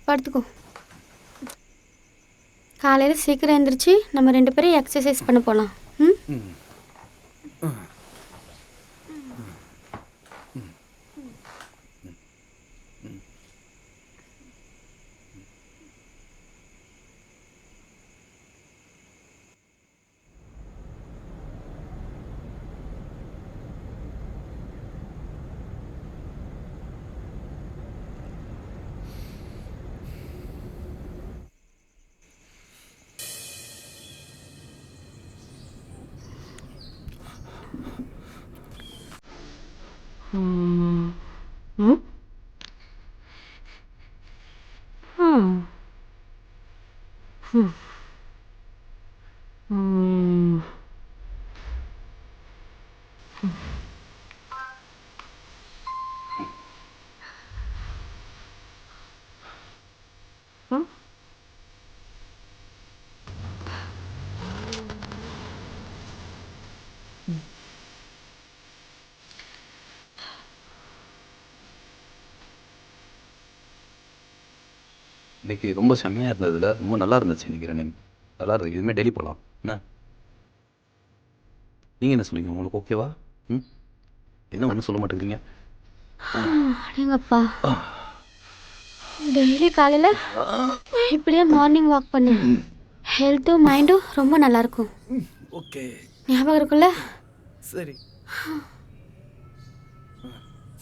படுத்துக்கோ. காலையில் சீக்கிரம் எழுந்திரிச்சு நம்ம 2 பேரும் எக்ஸசைஸ் பண்ண போகலாம். ம். இன்னைக்கு ரொம்ப செம்மையாக இருந்ததுல, ரொம்ப நல்லா இருந்துச்சு நினைக்கிறேன். நல்லா இருக்கு. இதுவுமே டெய்லி போகலாம் என்ன? நீங்கள் என்ன சொல்லுவீங்க? உங்களுக்கு ஓகேவா? ம், என்ன ஒன்றும் சொல்ல மாட்டேங்கிறீங்க? அடேங்கப்பா, டெய்லி காலையில் இப்படியே மார்னிங் வாக் பண்ணு. ஹெல்த்தும் மைண்டும் ரொம்ப நல்லாயிருக்கும். ஓகே, ஞாபகம் இருக்குல்ல? சரி.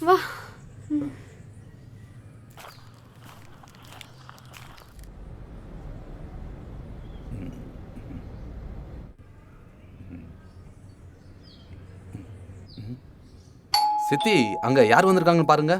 வா. சித்தி, அங்கே யார் வந்திருக்காங்கன்னு பாருங்க.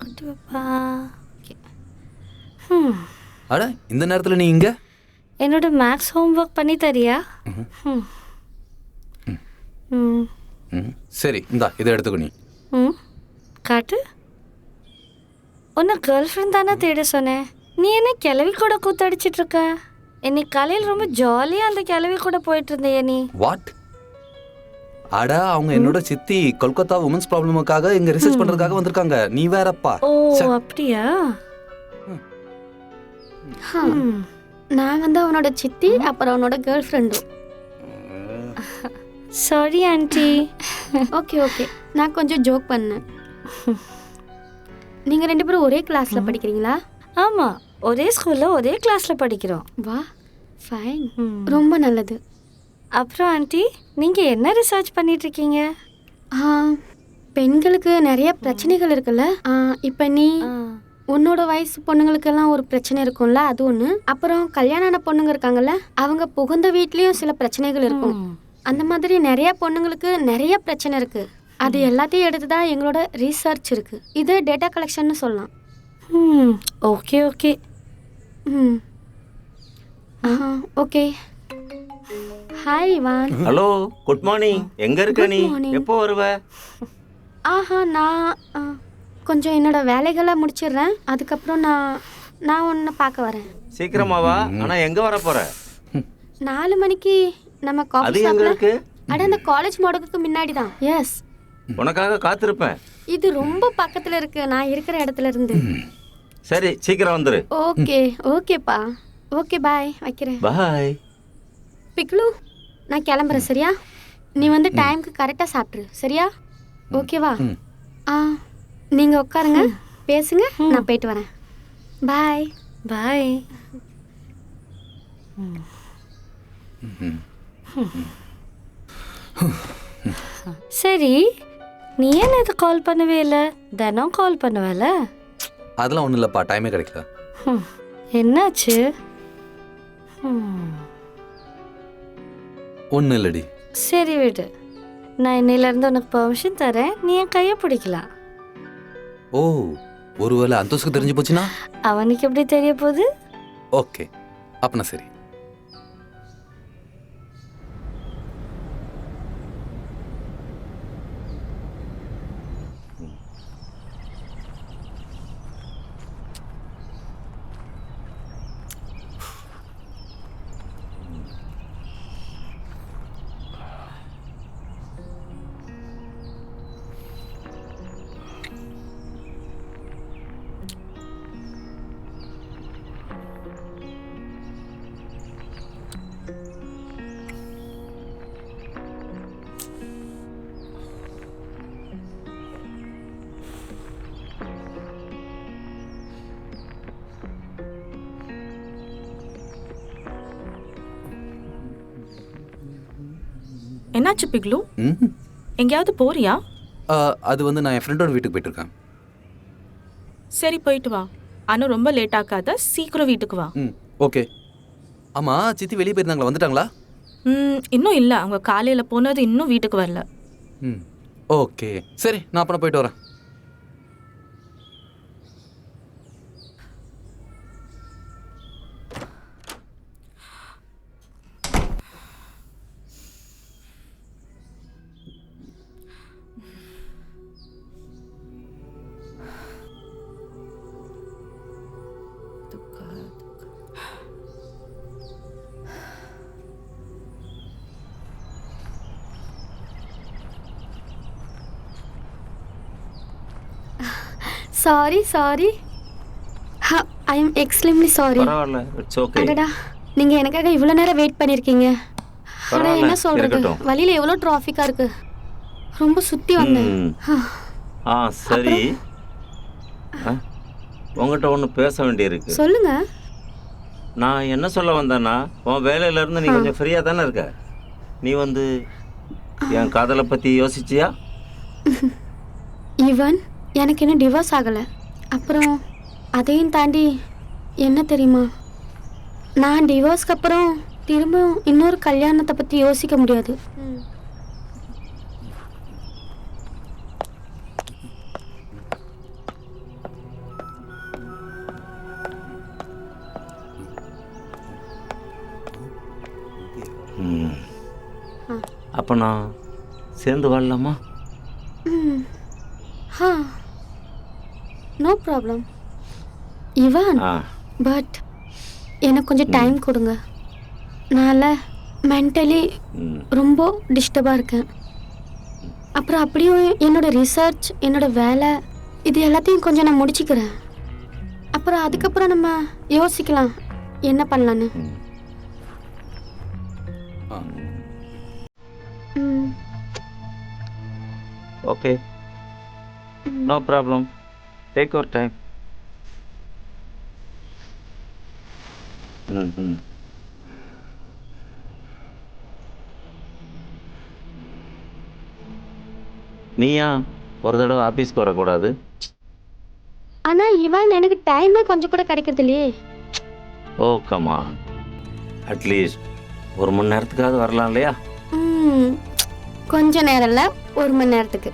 குட்டி பாப்பா. அட, இந்த நேரத்தில் நீ இங்கே? என்னோட மேக்ஸ் ஹோம்ஒர்க் பண்ணி தரியா? சரி, இந்தா இதை எடுத்துக்கோ. நீ காட்டு. உன்னை கேர்ள் ஃப்ரெண்ட் தானே தேட சொன்னேன். நீ என்ன கிளவி கூட கூத்தடிச்சிட்டு இருக்க? இன்னைக்கு காலையில் ரொம்ப ஜாலியாக அந்த கிளவி கூட போயிட்டு இருந்தேயே நீ. வாட்? அட, அவங்க என்னோட சித்தி கொல்கத்தா உமன்ஸ் ப்ராப்ளமுக்காக இங்க ரிசர்ச் பண்றதுக்காக வந்திருக்காங்க. நீ வேறப்பா. ஓ, அப்படியா? நான் வந்து அவனோட சித்தி, அப்புறம் அவனோட கேர்ள் ஃப்ரெண்டும். Sorry aunty. ஓகே ஓகே, நான் கொஞ்சம் ஜோக் பண்ணேன். நீங்கள் 2 பேரும் ஒரே கிளாஸில் படிக்கிறீங்களா? ஆமாம், ஒரே ஸ்கூலில் ஒரே கிளாஸில் படிக்கிறோம். வா, ஃபைன், ரொம்ப நல்லது. அப்புறம் ஆண்டி, நீங்கள் என்ன ரிசர்ச் பண்ணிகிட்ருக்கீங்க? பெண்களுக்கு நிறைய பிரச்சனைகள் இருக்குல்ல. இப்போ நீ உன்னோட வயசு பொண்ணுங்களுக்கெல்லாம் ஒரு பிரச்சனை இருக்கும்ல, அது ஒன்று. அப்புறம் கல்யாணம் ஆன பொண்ணுங்க இருக்காங்கல்ல, அவங்க புகுந்த வீட்லேயும் சில பிரச்சனைகள் இருக்கும். அந்த மாதிரி நிறைய பொண்ணுங்களுக்கு நிறைய பிரச்சனை இருக்கு. அது எல்லாத்தையும் எடுத்து தான் எங்களோட ரிசர்ச் இருக்கு. இது டேட்டா கலெக்ஷன்னு சொல்லலாம். Okay okay. ஓகே. ஹாய் வான். Hello, good morning. எங்க இருக்க நீ? எப்போ வருவ? நான் கொஞ்சம் என்னோட வேலைகளை முடிச்சிடுறேன். அதுக்கப்புறம் நான் உன்னை பார்க்க வரேன். சீக்கிரமா வா. ஆனா எங்க வர போற? 4 மணிக்கு நம்ம காஃபி அது எங்க ஷாப்ல. இருக்கு? அட அந்த காலேஜ் முடக்குக்கு முன்னாடி தான். எஸ், உனக்காக காத்திருப்பேன். இது ரொம்ப பக்கத்துல இருக்கு நான் இருக்கிற இடத்துல இருந்து. சரி, சீக்கிரம் வந்துரு. ஓகே ஓகேப்பா. ஓகே பாய், வைக்கிறேன். பாய். பிக்லு, நான் கிளம்புறேன் சரியா? நீ வந்து டைம்க்கு கரெக்டாக சாப்பிட்ரு சரியா? ஓகேவா? ஆ, நீங்கள் உட்காருங்க, பேசுங்க, நான் போயிட்டு வரேன். பாய். பாய். சரி, நீ ஏன் இது கால் பண்ணவே இல்லை? தினம் கால் பண்ணுவேல? அதெல்லாம் ஒன்றும் இல்லைப்பா, டைமே கிடைக்கல. என்னாச்சு? ஒன்றும் இல்லடி. சரி விடு, நான் இன்னையிலேருந்து உனக்கு பெர்மிஷன் தரேன், நீ என் கையை பிடிக்கலாம். ஓ, ஒருவேளை அந்தோஸ்க்கு தெரிஞ்சு போச்சுன்னா? அவனுக்கு எப்படி தெரிய போகுது? ஓகே, அப்பனா சரி. என்னாச்சு பிக்லு? ம், எங்கேயாவது போறியா? அது வந்து நான் என் ஃப்ரெண்டோட வீட்டுக்கு போயிட்டு இருக்கேன். சரி போயிட்டு வா. ஆனால் ரொம்ப லேட் ஆக்காத, சீக்கிரம் வீட்டுக்கு வா. ம், ஓகே. ஆமாம், சித்தி வெளியே போயிருந்தாங்களா, வந்துட்டாங்களா? இன்னும் இல்லை, அவங்க காலையில் போனது இன்னும் வீட்டுக்கு வரல. ம், ஓகே சரி, நான் அப்புறம் போயிட்டு வரேன். Sorry sorry, I am extremely sorry. பரவாயில்ல, இட்ஸ் ஓகே. அடடா, நீங்கள் எனக்காக இவ்வளோ நேரம் வெயிட் பண்ணியிருக்கீங்க. ஆனால் பரவாயில்ல, என்ன சொல்கிறது, இருக்கட்டும். வழியில் எவ்வளோ டிராஃபிக்காக இருக்குது, ரொம்ப சுற்றி வந்தேன். ஆ சரி. உங்ககிட்ட ஒன்று பேச வேண்டியிருக்கு. சொல்லுங்க. நான் என்ன சொல்ல வந்தேன்னா, உன் வேலையிலேருந்து நீ கொஞ்சம் ஃப்ரீயாக தானே இருக்க. நீ வந்து என் காதலை பற்றி யோசிச்சியா? ஈவன் எனக்கு இன்னும் டிவோர்ஸ் ஆகலை. அப்புறம் அதையும் தாண்டி என்ன தெரியுமா, நான் டிவோர்ஸ்க்கு அப்புறம் திரும்ப இன்னொரு கல்யாணத்தை பற்றி யோசிக்க முடியாது. அப்போ நான் சேர்ந்து வாழலாமா? ஹா, no problem Ivan. Ah but எனக்கு கொஞ்சம் டைம் கொடுங்க. நான் மென்டலி ரொம்ப டிஸ்டர்பாக இருக்கேன். அப்புறம் அப்படியும் என்னோடய ரிசர்ச், என்னோடய வேலை, இது எல்லாத்தையும் கொஞ்சம் நான் முடிச்சுக்கிறேன். அப்புறம் அதுக்கப்புறம் நம்ம யோசிக்கலாம் என்ன பண்ணலான்னு. Okay, no problem, take your time. நீயா ஒரு தடவை ஆஃபீஸ்க்கு வரக்கூடாது? ஆனால் இவான் எனக்கு டைமே கொஞ்சம் கூட கிடைக்கிறது இல்லையே. ஓ கமா, அட்லீஸ்ட் 1 மணி நேரத்துக்காவது வரலாம் இல்லையா? கொஞ்ச நேரம் இல்லை, 1 மணி நேரத்துக்கு.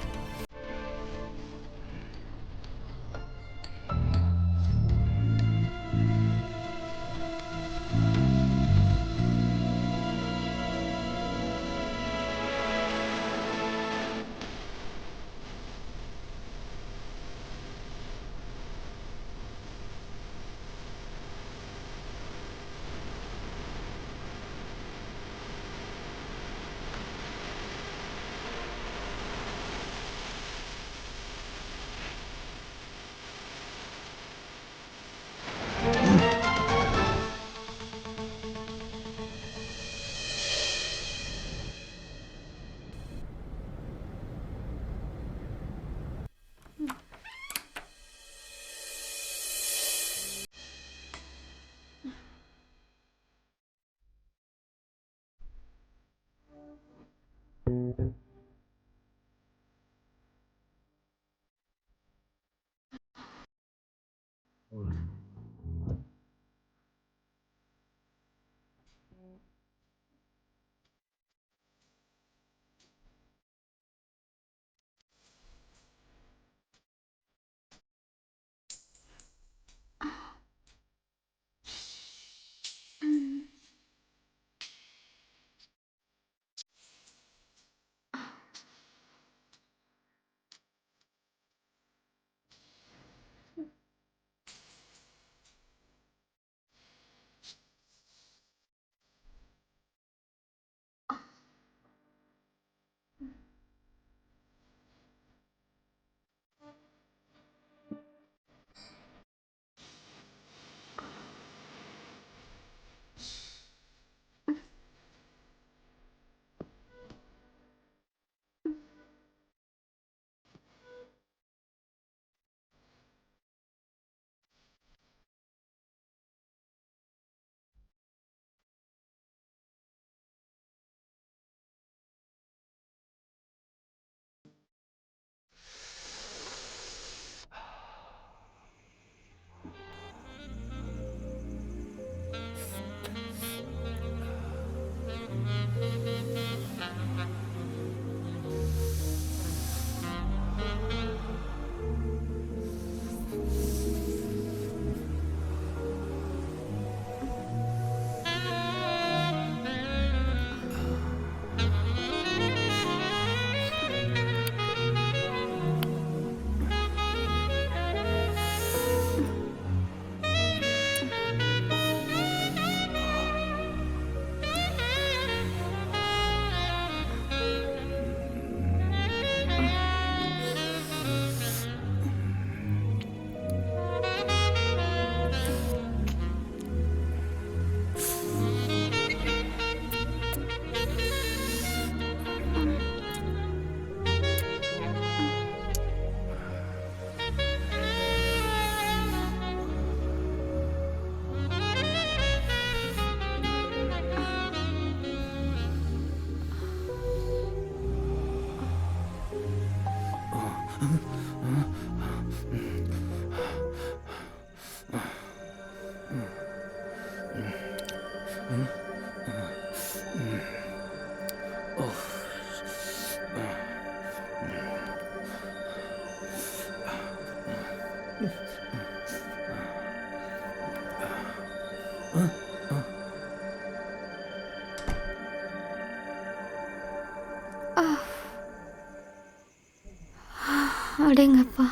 அடேங்கப்பா,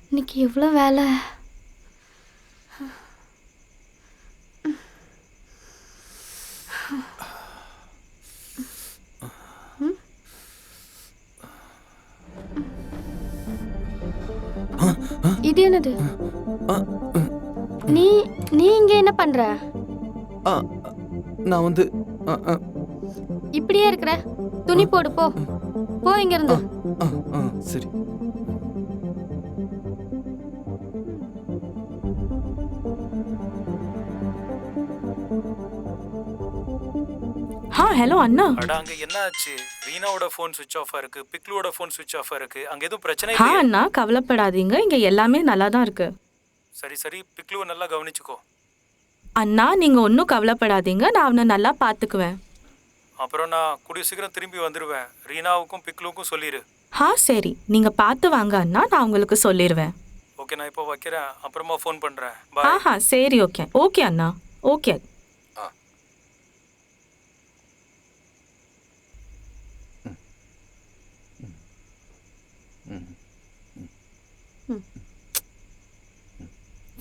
இன்னைக்கு எவ்வளோ வேலை. இது என்னது? நீ நீ இங்க என்ன பண்ற? ஆ, நான் வந்து ஆ, ஆ, இப்படியே இருக்கிற? துணி போடு, போ போ இங்க இருந்து. ஆ, ஆ, சரி. ஹலோ அண்ணா. அட அங்க என்ன ஆச்சு? ரீனாவோட ஃபோன் சுவிட்ச் ஆஃபா இருக்கு, பிக்லுவோட ஃபோன் சுவிட்ச் ஆஃபா இருக்கு. அங்க எதுவும் பிரச்சனை இல்லையா? அண்ணா கவலைப்படாதீங்க, இங்க எல்லாமே நல்லா தான் இருக்கு. சரி சரி, பிக்லுவை நல்லா கவனிச்சுக்கோ. அண்ணா நீங்க ஒன்றும் கவலைப்படாதீங்க, நான் அவனை நல்லா பார்த்துக்குவேன். அப்புறம் நான் கூடிய சீக்கிரம் திரும்பி வந்துடுவேன். ரீனாவுக்கும் பிக்லுவுக்கும் சொல்லிடு. சரி, நீங்க பார்த்து வாங்க அண்ணா, நான் உங்களுக்கு சொல்லிடுவேன். ஓகே, நான் இப்போ வைக்கிறேன். அப்புறமா ஃபோன் பண்றேன். பாய். சரி, ஓகே ஓகே அண்ணா, ஓகே.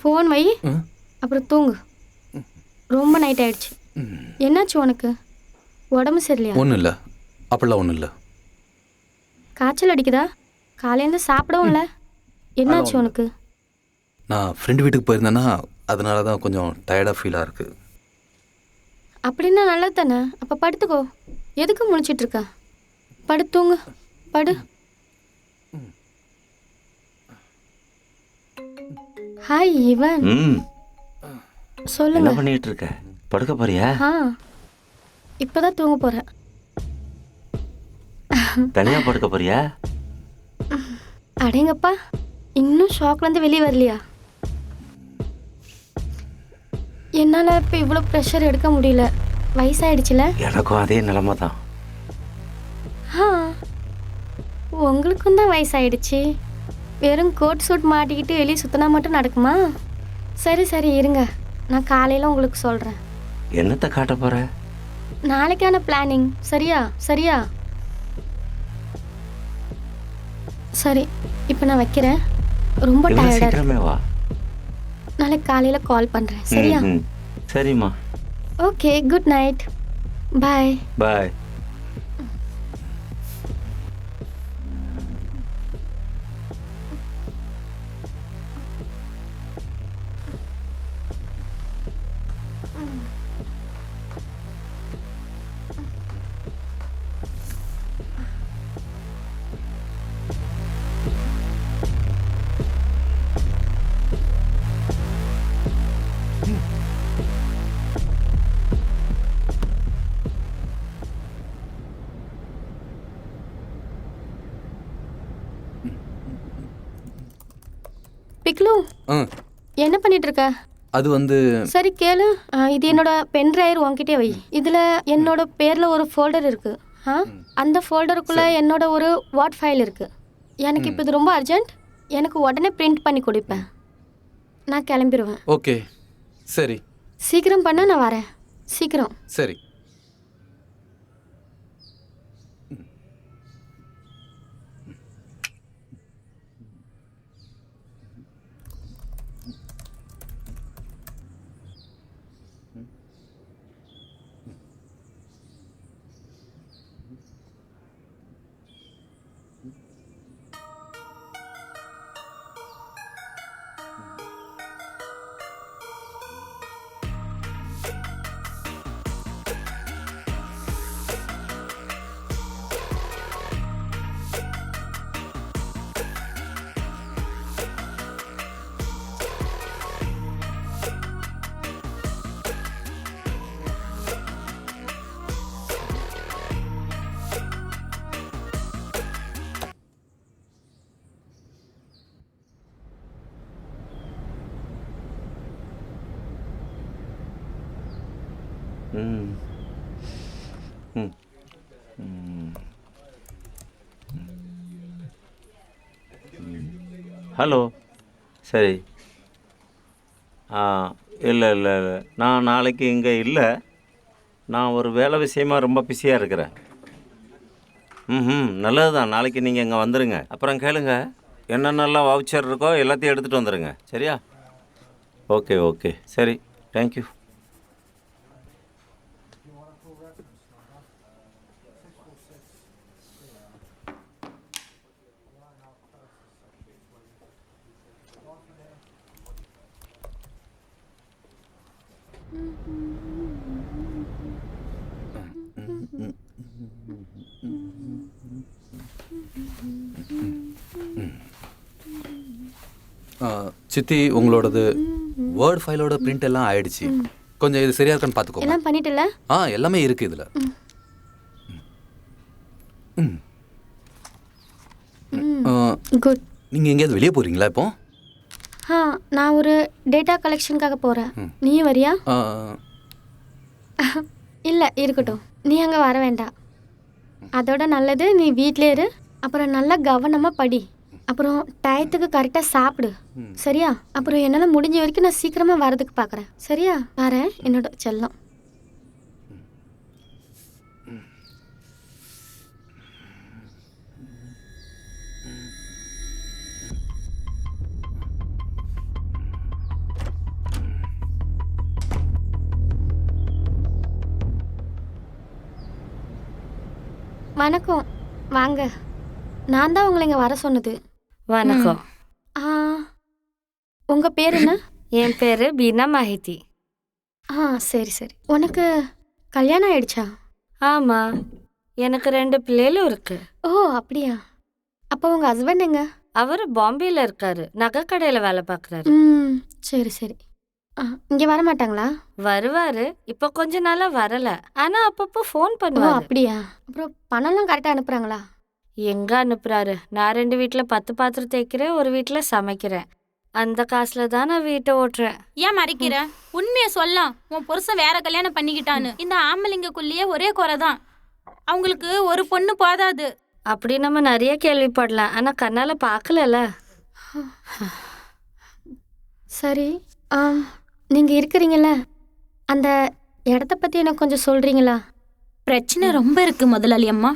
ஃபோன் வை, அப்புறம் தூங்கு. ரொம்ப நைட் ஆயிடுச்சு. என்னாச்சு உனக்கு? உடம்பு சரியில்லையா? ஒன்றும் இல்லை, அப்படிலாம் ஒன்றும் இல்லை. காய்ச்சல் அடிக்குதா? காலையிலேருந்து சாப்பிடவும் இல்லை. என்னாச்சு உனக்கு? நான் ஃப்ரெண்டு வீட்டுக்கு போயிருந்தேன்னா அதனால தான் கொஞ்சம் டயர்டாக ஃபீலாக இருக்குது. அப்படின்னா நல்லது தானே. அப்போ படுத்துக்கோ. எதுக்கு முழிச்சிட்டு இருக்க? படுத்தூங்க, படு. Hi even. சொல்லுங்க. என்ன பண்ணிட்டு இருக்க? படுக்க போறியா? இப்போதான் தூங்க போறேன். தனியா படுக்க போறியா? அடேங்கப்பா, இன்னும் ஷாக்லேருந்து வெளியே வரலையா? என்னால் இப்போ இவ்வளோ ப்ரெஷர் எடுக்க முடியல. வயசாயிடுச்சுல. எனக்கும் அதே நிலைமை தான். உங்களுக்கும் தான் வயசாயிடுச்சு. வெறும் கோட் சூட் மாட்டிக்கிட்டு வெளியே சுற்றினா மட்டும் நடக்குமா? சரி சரி இருங்க, நான் காலையில் உங்களுக்கு சொல்கிறேன். என்னத்தை காட்ட போற? நாளைக்கான பிளானிங். சரியா சரியா? சரி, இப்போ நான் வைக்கிறேன். ரொம்ப டயர்டாக. சீக்கிரமே வா. நாளைக்கு காலையில் கால் பண்ணுறேன். சரியா? சரிம்மா. Okay, good night. Bye. Bye. Piklu, என்ன பண்ணிட்டு இருக்க? அது வந்து சரி கேளு. இது என்னோட பென் டிரைவர், உன்கிட்டே வை. இதில் என்னோட பேரில் ஒரு ஃபோல்டர் இருக்கு. அந்த ஃபோல்டருக்குள்ளே என்னோட ஒரு வாட் ஃபைல் இருக்கு. எனக்கு இப்போ இது ரொம்ப அர்ஜென்ட். எனக்கு உடனே பிரிண்ட் பண்ணி கொடுப்பேன். நான் கிளம்பிடுவேன். ஓகே சரி. சீக்கிரம் பண்ண, நான் வரேன். சீக்கிரம். சரி. ம் ம் ம். ஹலோ, சரி. ஆ, இல்லை இல்லை இல்லை, நான் நாளைக்கு இங்கே இல்லை. நான் ஒரு வேலை விஷயமா ரொம்ப பிஸியாக இருக்கிறேன். ம், நல்லது தான். நாளைக்கு நீங்கள் இங்கே வந்துடுங்க. அப்புறம் கேளுங்க, என்னென்னலாம் வவுச்சர் இருக்கோ எல்லாத்தையும் எடுத்துகிட்டு வந்துடுங்க. சரியா? ஓகே ஓகே, சரி, தேங்க்யூ. சித்தி, உங்களோடது வேர்ட் ஃபைலோட பிரிண்ட் எல்லாம் ஆயிடுச்சு. கொஞ்சம் இது சரியா இருக்கான்னு பார்த்துக்கோங்க. எல்லாம் பண்ணிட்டல? எல்லாமே இருக்கு இதில். குட். நீங்கள் எங்கேயாவது வெளியே போகிறீங்களா இப்போ? நான் ஒரு டேட்டா கலெக்ஷனுக்காக போகிறேன். நீயும் வரியா? இல்லை, இருக்கட்டும். நீ அங்கே வர வேண்டாம். அதோட நல்லது நீ வீட்டிலே இரு. அப்புறம் நல்லா கவனமாக படி. அப்புறம் டயத்துக்கு கரெக்டாக சாப்பிடு. சரியா? அப்புறம் என்னால் முடிஞ்ச வரைக்கும் நான் சீக்கிரமாக வரதுக்கு பார்க்குறேன். சரியா? வரேன் என்னோட செல்லம். வணக்கம், வாங்க. நான் தான் உங்களை இங்கே வர சொன்னது. வணக்கம். உங்கள் பேர் என்ன? என் பேர் பீனா மாஹிதி. சரி சரி. உனக்கு கல்யாணம் ஆயிடுச்சா? ஆமாம், எனக்கு 2 பிள்ளைகளும் இருக்கு. ஓ அப்படியா? அப்போ உங்கள் ஹஸ்பண்ட் எங்க? அவர் பாம்பேயில் இருக்காரு, நகை கடையில் வேலை பார்க்குறாரு. சரி சரி. இங்கே வர மாட்டாங்களா? வருவார், இப்போ கொஞ்ச நாளாக வரல. ஆனால் அப்பப்போ ஃபோன் ஓ பண்ணுவார். அப்படியா? அப்புறம் பணம்லாம் கரெக்டாக அனுப்புகிறாங்களா? எங்கே அனுப்புகிறாரு? நான் 2 வீட்டில் 10 பாத்திரம் தேய்க்கிறேன், ஒரு வீட்டில் சமைக்கிறேன். அந்த காசில் தான் நான் வீட்டை ஓட்டுறேன். ஏன் மறைக்கிற? உண்மையை சொல்லலாம். உன் புருஷன் வேற கல்யாணம் பண்ணிக்கிட்டான்னு. இந்த ஆம்பளைங்கக்குள்ளேயே ஒரே குறை தான். அவங்களுக்கு ஒரு பொண்ணு போதாது. அப்படி நம்ம நிறைய கேள்விப்படலாம், ஆனால் கண்ணால் பார்க்கலல்ல. சரி. நீங்கள் இருக்கிறீங்கள, அந்த இடத்த பற்றி எனக்கு கொஞ்சம் சொல்கிறீங்களா? பிரச்சனை ரொம்ப இருக்கு முதலாளி அம்மா.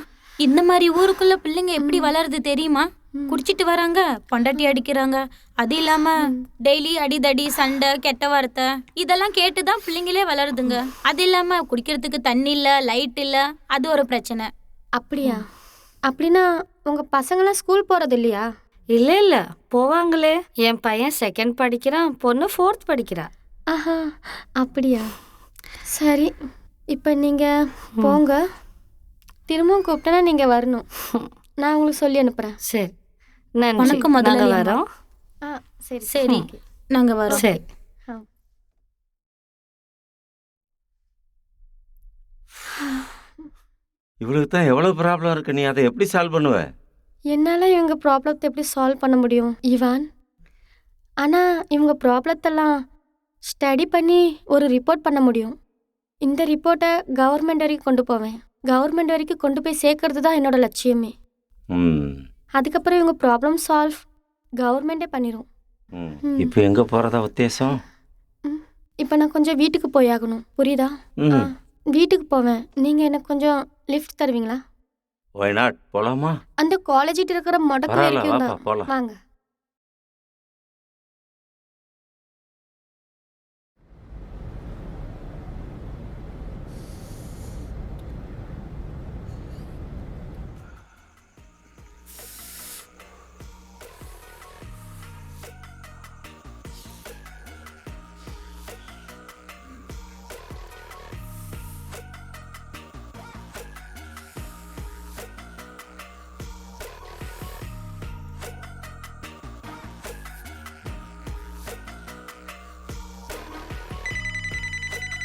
இந்த மாதிரி ஊருக்குள்ள பிள்ளைங்க எப்படி வளருது தெரியுமா? குடிச்சிட்டு வராங்க, பொண்டாட்டி அடிக்கிறாங்க. அது இல்லாம டெய்லி அடிதடி, சண்டை, கெட்ட வார்த்தை இதெல்லாம் கேட்டுதான் பிள்ளைங்களே வளருதுங்க. அது இல்லாம குடிக்கிறதுக்கு தண்ணி இல்ல, லைட் இல்ல, அது ஒரு பிரச்சனை. அப்படியா? அப்படின்னா உங்கள் பசங்களாம் ஸ்கூல் போகிறது இல்லையா? இல்லை இல்லை, போவாங்களே. என் பையன் 2nd படிக்கிறான், பொண்ணு 4th படிக்கிறா. ஆஹா, அப்படியா? சரி, இப்போ நீங்கள் போங்க. திரும்பவும் கூப்பிட்டேன்னா நீங்கள் வரணும். நான் உங்களுக்கு சொல்லி அனுப்புகிறேன். சரி, நன்றி. வணக்கம் முதலாளி நாங்க அம்மா. வரோம். சரி சரி, நாங்க வரோம். சரி. இவளுக்கு தான் எவ்வளோ ப்ராப்ளம் இருக்குது, நீ அதை எப்படி சால்வ் பண்ணுவ? என்னால் இவங்க ப்ராப்ளத்தை எப்படி சால்வ் பண்ண முடியும் இவான்? ஆனால் இவங்க ப்ராப்ளத்தெல்லாம் ஸ்டடி பண்ணி ஒரு ரிப்போர்ட் பண்ண முடியும். இந்த ரிப்போர்ட்டை கவர்மெண்ட் வரைக்கும் கொண்டு போவேன். கவர்மெண்ட் வரைக்கும் கொண்டு போய் சேர்க்கறது தான் என்னோட லட்சியமே. அதுக்கப்புறம் இவங்க ப்ராப்ளம் சால்வ் கவர்மெண்டே பண்ணிடும். இப்போ எங்கே போகிறதா உத்தேசம்? இப்போ நான் கொஞ்சம் வீட்டுக்கு போயாகணும், புரியுதா? வீட்டுக்கு போவேன். நீங்கள் எனக்கு கொஞ்சம் லிஃப்ட் தருவீங்களா? ஒய் நாட், போகலாமா? அந்த காலேஜிட்டு இருக்கிற மொடக்கு பரவாயில்ல, வரைக்கும் வாப்பா, தான். போகலாம். வாங்க.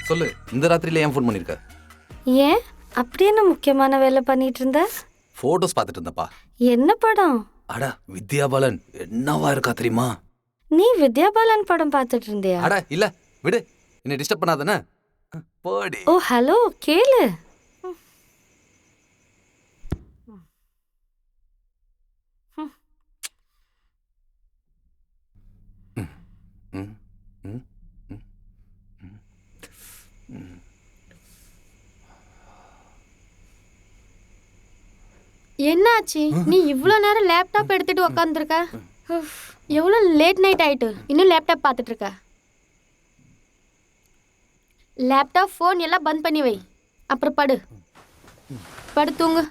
சொல்லு, இந்த ராத்திரியில் ஏன் ஃபோன் பண்ணியிருக்க? ஏன் அப்படி என்ன முக்கியமான வேலை பண்ணிட்டு இருந்த? ஃபோட்டோஸ் பார்த்துட்டு இருந்தப்பா. என்ன படம்? அட, வித்யா பாலன் என்னவா இருக்கா தெரியுமா? நீ வித்யா பாலன் படம் பார்த்துட்டு இருந்தியா? அட இல்லை, விடு, என்னை டிஸ்டர்ப் பண்ணாதானே. போடி. ஓ ஹலோ கேளு. ம், ம், ம், ம், ம். என்னாச்சு? நீ இவ்வளோ நேரம் லேப்டாப் எடுத்துட்டு உக்காந்துருக்க. எவ்வளோ லேட் நைட் ஆயிட்டு இன்னும் லேப்டாப் பார்த்துட்டு இருக்க. லேப்டாப் ஃபோன் எல்லாம் பந்த் பண்ணி வை. அப்புறம் படு படு தூங்கு.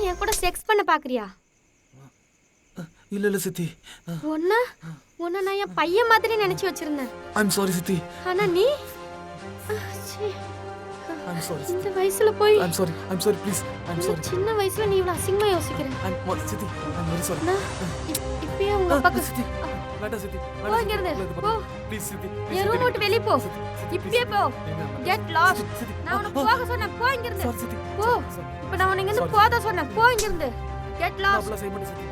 என் கூட செக்ஸ் பண்ண பாக்குறியா? இல்ல இல்ல சித்தி. உன்ன நான் என் பையன் மாதிரி நினைச்சு வச்சிருந்தேன். ஐம் சாரி சித்தி. ஆனா நீ ஐம் சாரி இந்த வயசுல போய் I'm sorry please. I'm sorry. சின்ன வயசுல நீ இவ்வளவு அசிங்கமா யோசிக்கிற. ஐம் சித்தி. I'm very sorry. இப்பயே உங்க அப்பாக்கு சித்தி. வேண்டாம் சித்தி. போ இங்க இருந்து. போ. ப்ளீஸ் சித்தி. என் ரூம் விட்டு வெளிய போ. இப்பயே போ. Get lost. நான் உனக்கு போக சொன்னேன். போ இங்க இருந்து. சாரி சித்தி. போ. இப்போ நான் உனக்கு இங்க இருந்து போத சொன்னேன். போ இங்க இருந்து. Get lost. அப்ளை செய்ய மாட்டேன் சித்தி.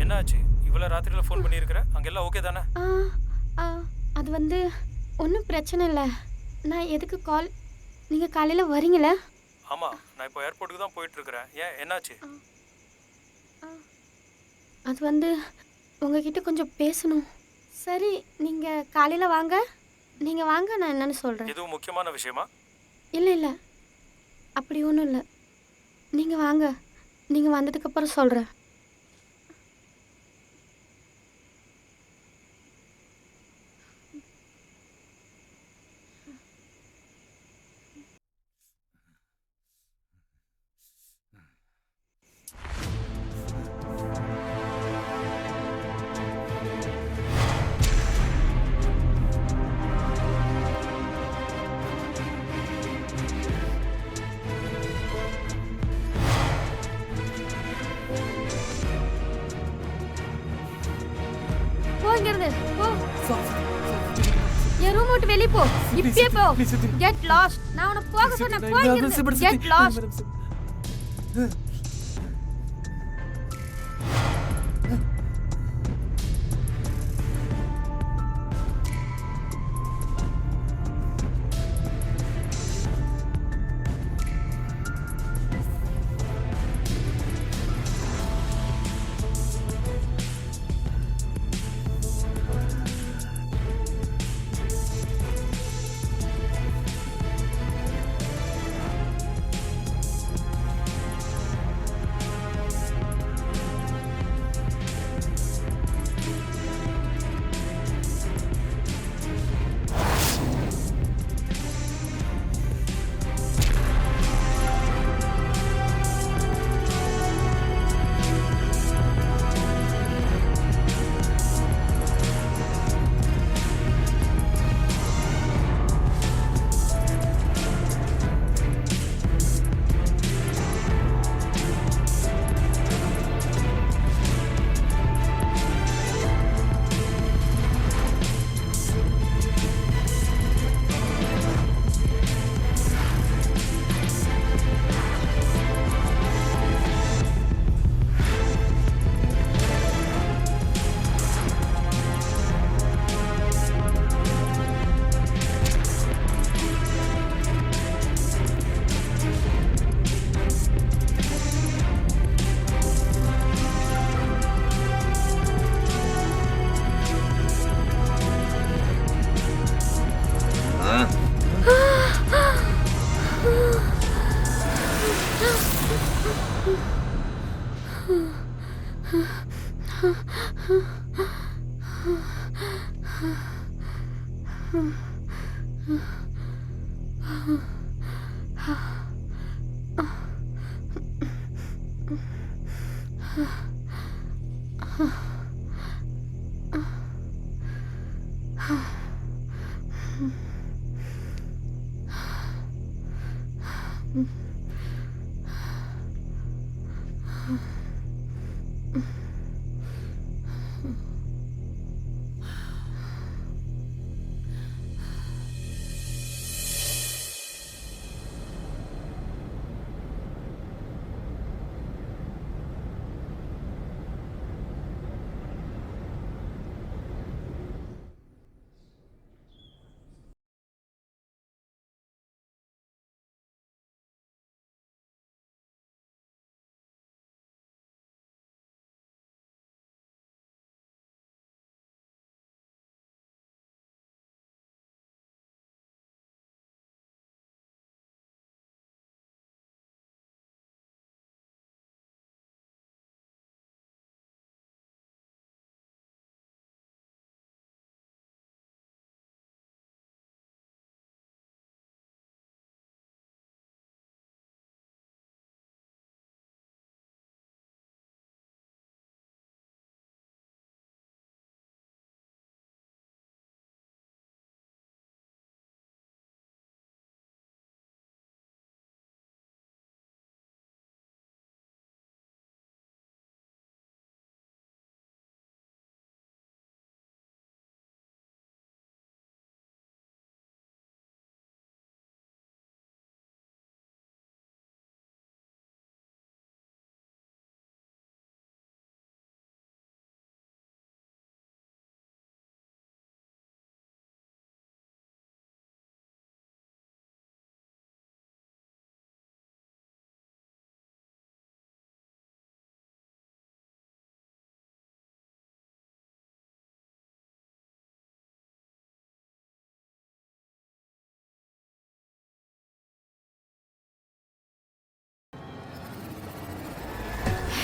என்னாச்சு? இவ்வளோ ராத்திரியில் ஃபோன் பண்ணியிருக்கிற? அங்கெல்லாம் ஓகே தானே? அது வந்து ஒன்றும் பிரச்சனை இல்லை. நான் எதுக்கு கால், நீங்கள் காலையில் வரீங்களா? ஆமாம், நான் இப்போ ஏர்போர்ட்டுக்கு தான் போயிட்டுருக்கிறேன். ஏன், என்னாச்சு? அது வந்து உங்ககிட்ட கொஞ்சம் பேசணும். சரி, நீங்கள் காலையில் வாங்க. நீங்கள் வாங்க, நான் என்னன்னு சொல்கிறேன். எதுவும் முக்கியமான விஷயமா? இல்லை இல்லை, அப்படி ஒன்றும் இல்லை. நீங்கள் வாங்க, நீங்கள் வந்ததுக்கப்புறம் சொல்கிறேன். போ இங்கிருந்து, போ. என் ரூம் விட்டு வெளியே போ. இப்பயே போ. Get lost. நான் உன்னை போக சொன்னேன். போ இங்கிருந்து. Get lost.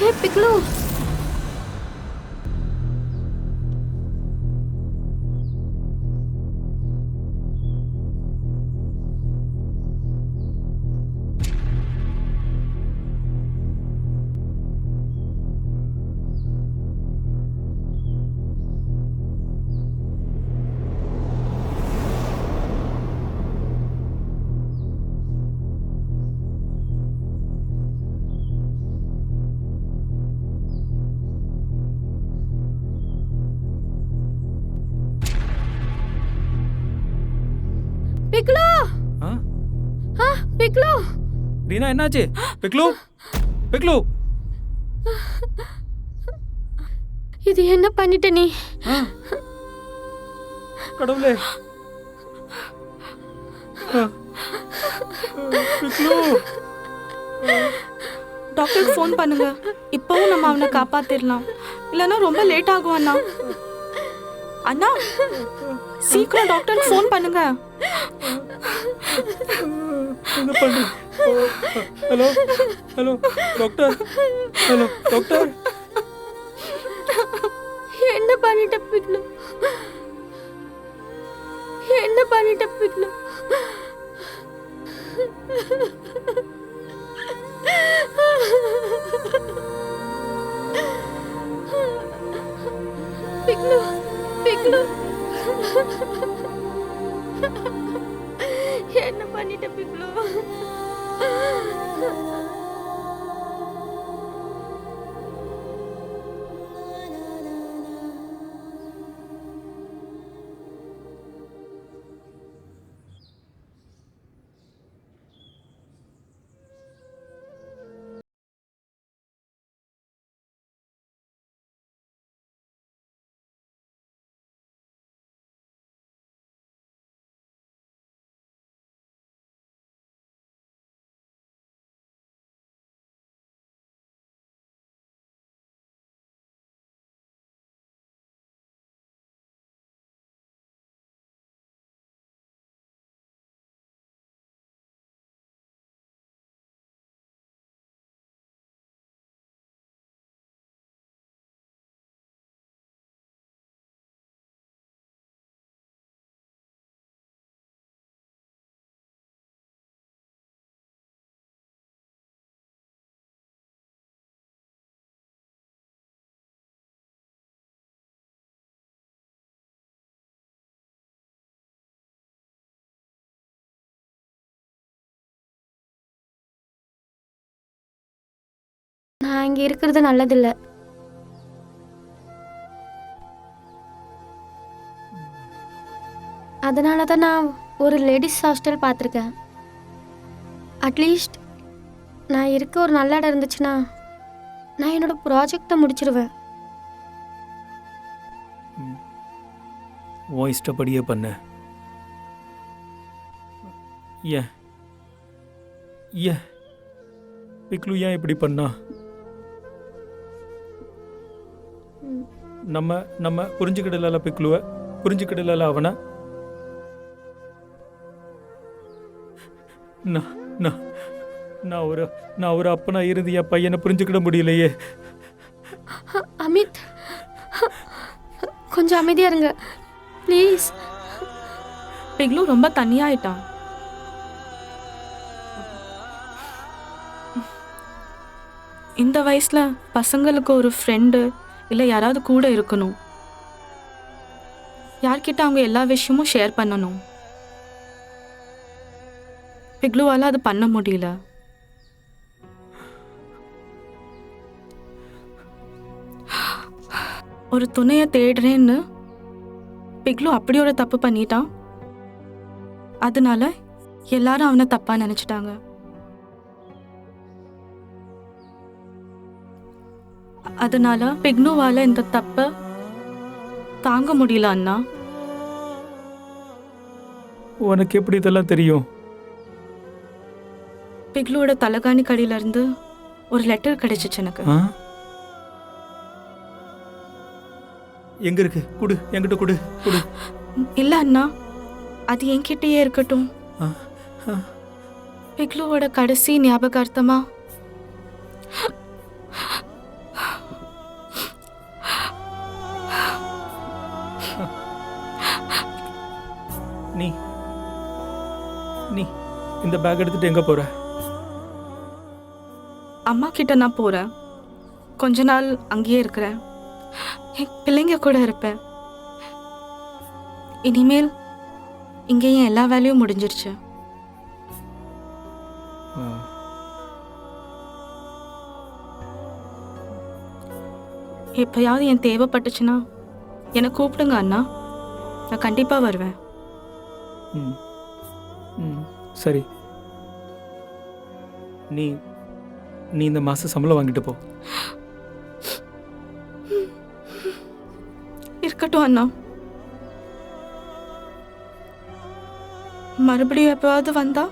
ஏ பிக்லு பிக்லு ஆ பிக்லு ரீனா என்னாச்சு? பிக்லு பிக்லு இது என்ன பண்ணிட்ட நீ? ஆ கடவுளே ஆ. பிக்லு டாக்டருக்கு ஃபோன் பண்ணுங்க. இப்பவும் நம்ம அவனை காப்பாத்திடலாம். இல்லைன்னா ரொம்ப லேட் ஆகும் அண்ணா. அண்ணா சீக்கிரம் டாக்டருக்கு ஃபோன் பண்ணுங்க. என்ன பண்ணு? Hello hello doctor, hello doctor. என்ன பண்ணிட்ட பிக்லு? என்ன பண்ணிட்ட பிக்லு? பிக்லு பிக்லு என்ன பண்ணிட்ட பிக்லு? நான் இங்கே இருக்கிறது நல்லதில்ல. அதனால தான் நான் ஒரு லேடிஸ் ஹாஸ்டல் பார்த்துருக்கேன். அட்லீஸ்ட் நான் இருக்க ஒரு நல்ல இடம் இருந்துச்சுன்னா நான் என்னோட ப்ராஜெக்டை முடிச்சிருவேன். உன் இஷ்டப்படியே பண்ண. ஏன் ஏன் பிக்லு ஏன் இப்படி பண்ணா? நம்ம புரிஞ்சுக்கிடல பிக்லுவை, புரிஞ்சுக்கிடல அவனை. நான் ஒரு அப்பனா இருந்து என் பையனை புரிஞ்சுக்கிட முடியலையே. அமித் கொஞ்சம் அமைதியா இருங்க ப்ளீஸ். பிக்லு ரொம்ப தனியாயிட்டான். இந்த வயசுல பசங்களுக்கு ஒரு ஃப்ரெண்டு இல்லை யாராவது கூட இருக்கணும். யார்கிட்ட அவங்க எல்லா விஷயமும் ஷேர் பண்ணணும். பிக்லுவால அது பண்ண முடியல. ஒரு துணையை தேடுறேன்னு பிக்லு அப்படி ஒரு தப்பு பண்ணிட்டான். அதனால எல்லாரும் அவனை தப்பா நினைச்சிட்டாங்க. அதனால பிக்னுவால இந்த தப்ப தாங்க முடியல அண்ணா. உனக்கு எப்படி இதெல்லாம் தெரியும்? பிக்லுவோட தலகாணி கடையில இருந்து ஒரு லெட்டர் கிடைச்சிச்சு எனக்கு. எங்க இருக்கு? குடு, என்கிட்ட குடு. இல்ல அண்ணா, அது என்கிட்டயே இருக்கட்டும். பிக்லுவோட கடைசி ஞாபகார்த்தமா இந்த பேக் எடுத்துட்டு எங்கே போகிற? அம்மா கிட்ட நான் போகிறேன். கொஞ்ச நாள் அங்கேயே இருக்கிறேன். என் பிள்ளைங்க கூட இருப்பேன். இனிமேல் இங்கேயும் எல்லா வேலையும் முடிஞ்சிருச்சு. எப்பயாவது என் தேவைப்பட்டுச்சுன்னா என்னை கூப்பிடுங்க அண்ணா. நான் கண்டிப்பாக வருவேன். ம் ம் சரி. நீ நீ இந்த மாதம் சம்பளம் வாங்கிட்டு போ. இருக்கட்டும் அண்ணா. மறுபடியும் எப்பவாவது வந்தா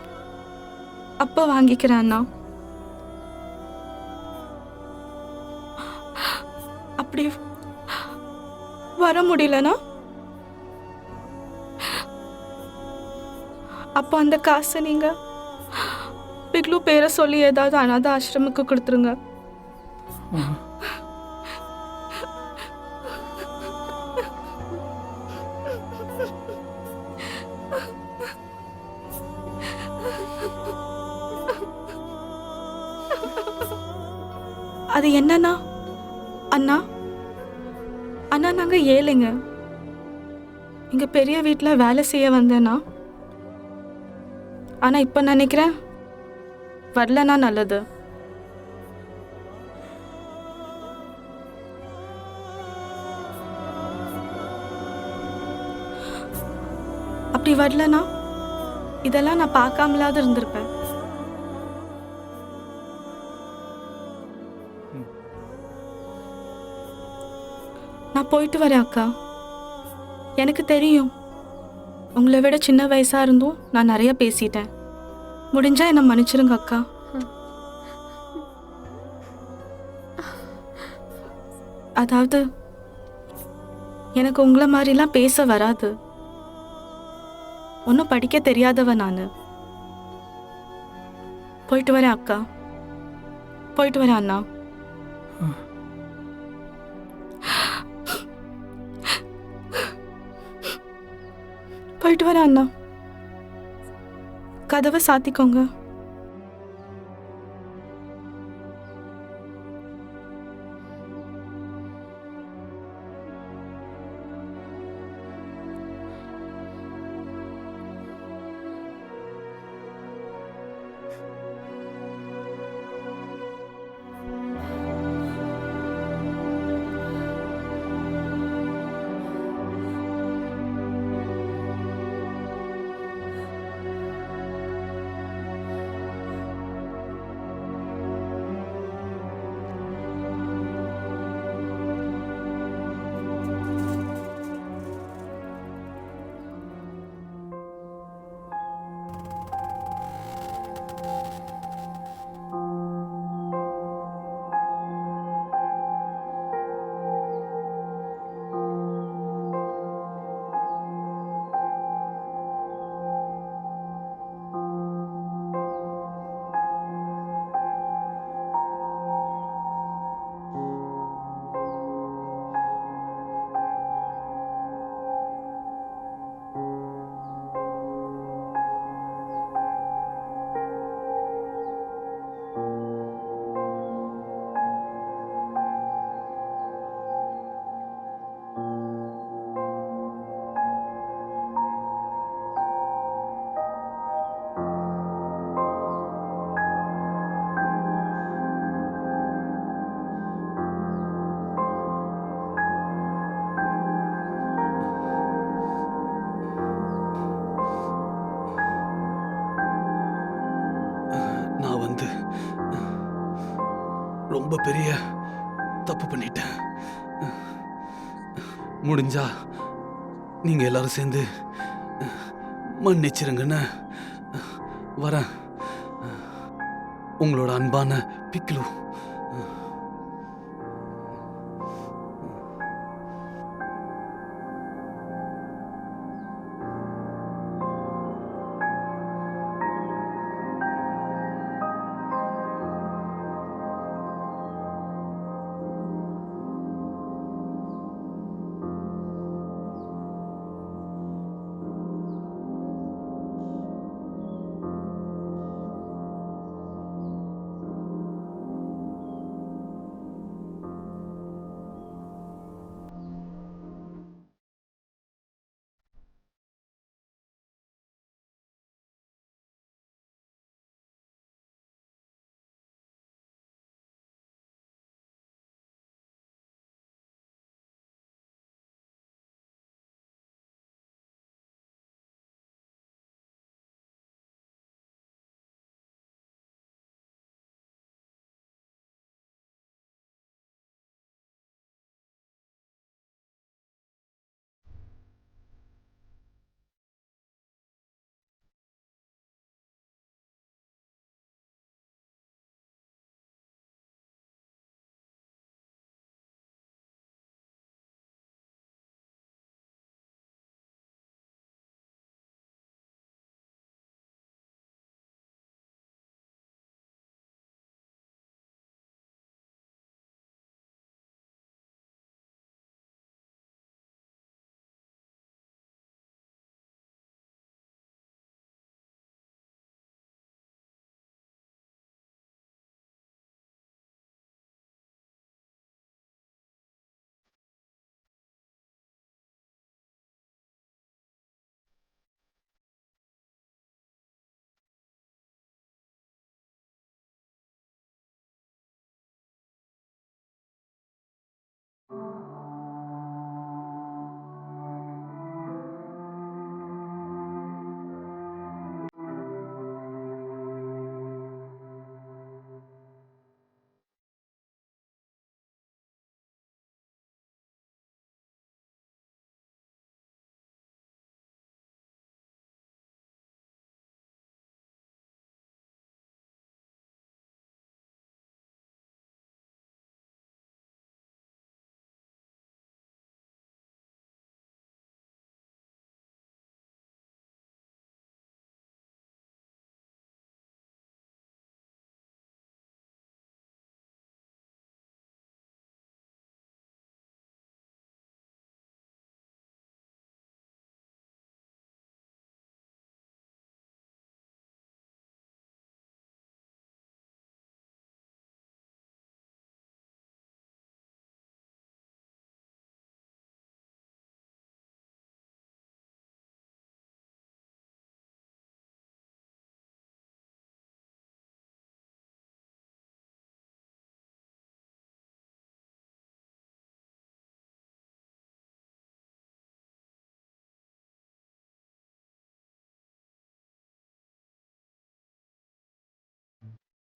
அப்போ வாங்கிக்கிறேன் அண்ணா. அப்படி வர முடியலனா அப்போ அந்த காசை நீங்க பிக்லு பேரை சொல்லி ஏதாவது அனாத ஆசிரமுக்கு கொடுத்துருங்க. அது என்னன்னா அண்ணா அண்ணா நாங்க ஏழைங்க. இங்க பெரிய வீட்டுல வேலை செய்ய வந்தேன்னா, ஆனா இப்ப நினைக்கிறேன் வரலனா நல்லது. அப்படி வரலனா இதெல்லாம் நான் பார்க்காமலாவது இருந்திருப்பேன். நான் போயிட்டு வரேன் அக்கா. எனக்கு தெரியும் உங்களை விட சின்ன வயசா இருந்தும் நான் நிறைய பேசிட்டேன். முடிஞ்சா என்னை மன்னிச்சிருங்க அக்கா. அதாவது எனக்கு உங்களை மாதிரிலாம் பேச வராது. ஒன்றும் படிக்க தெரியாதவ நான். போயிட்டு வரேன் அக்கா. போயிட்டு வரேன் அண்ணா. போயிட்டு வரேன் அண்ணா. கதவை சாத்திக்கோங்க. ரொம்ப பெரிய தப்பு பண்ணிட்டேன். முடிஞ்சா நீங்க எல்லாரும் சேர்ந்து மன்னிச்சிருங்கன்னு வரேன். உங்களோட அன்பான பிக்லு.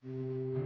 ம்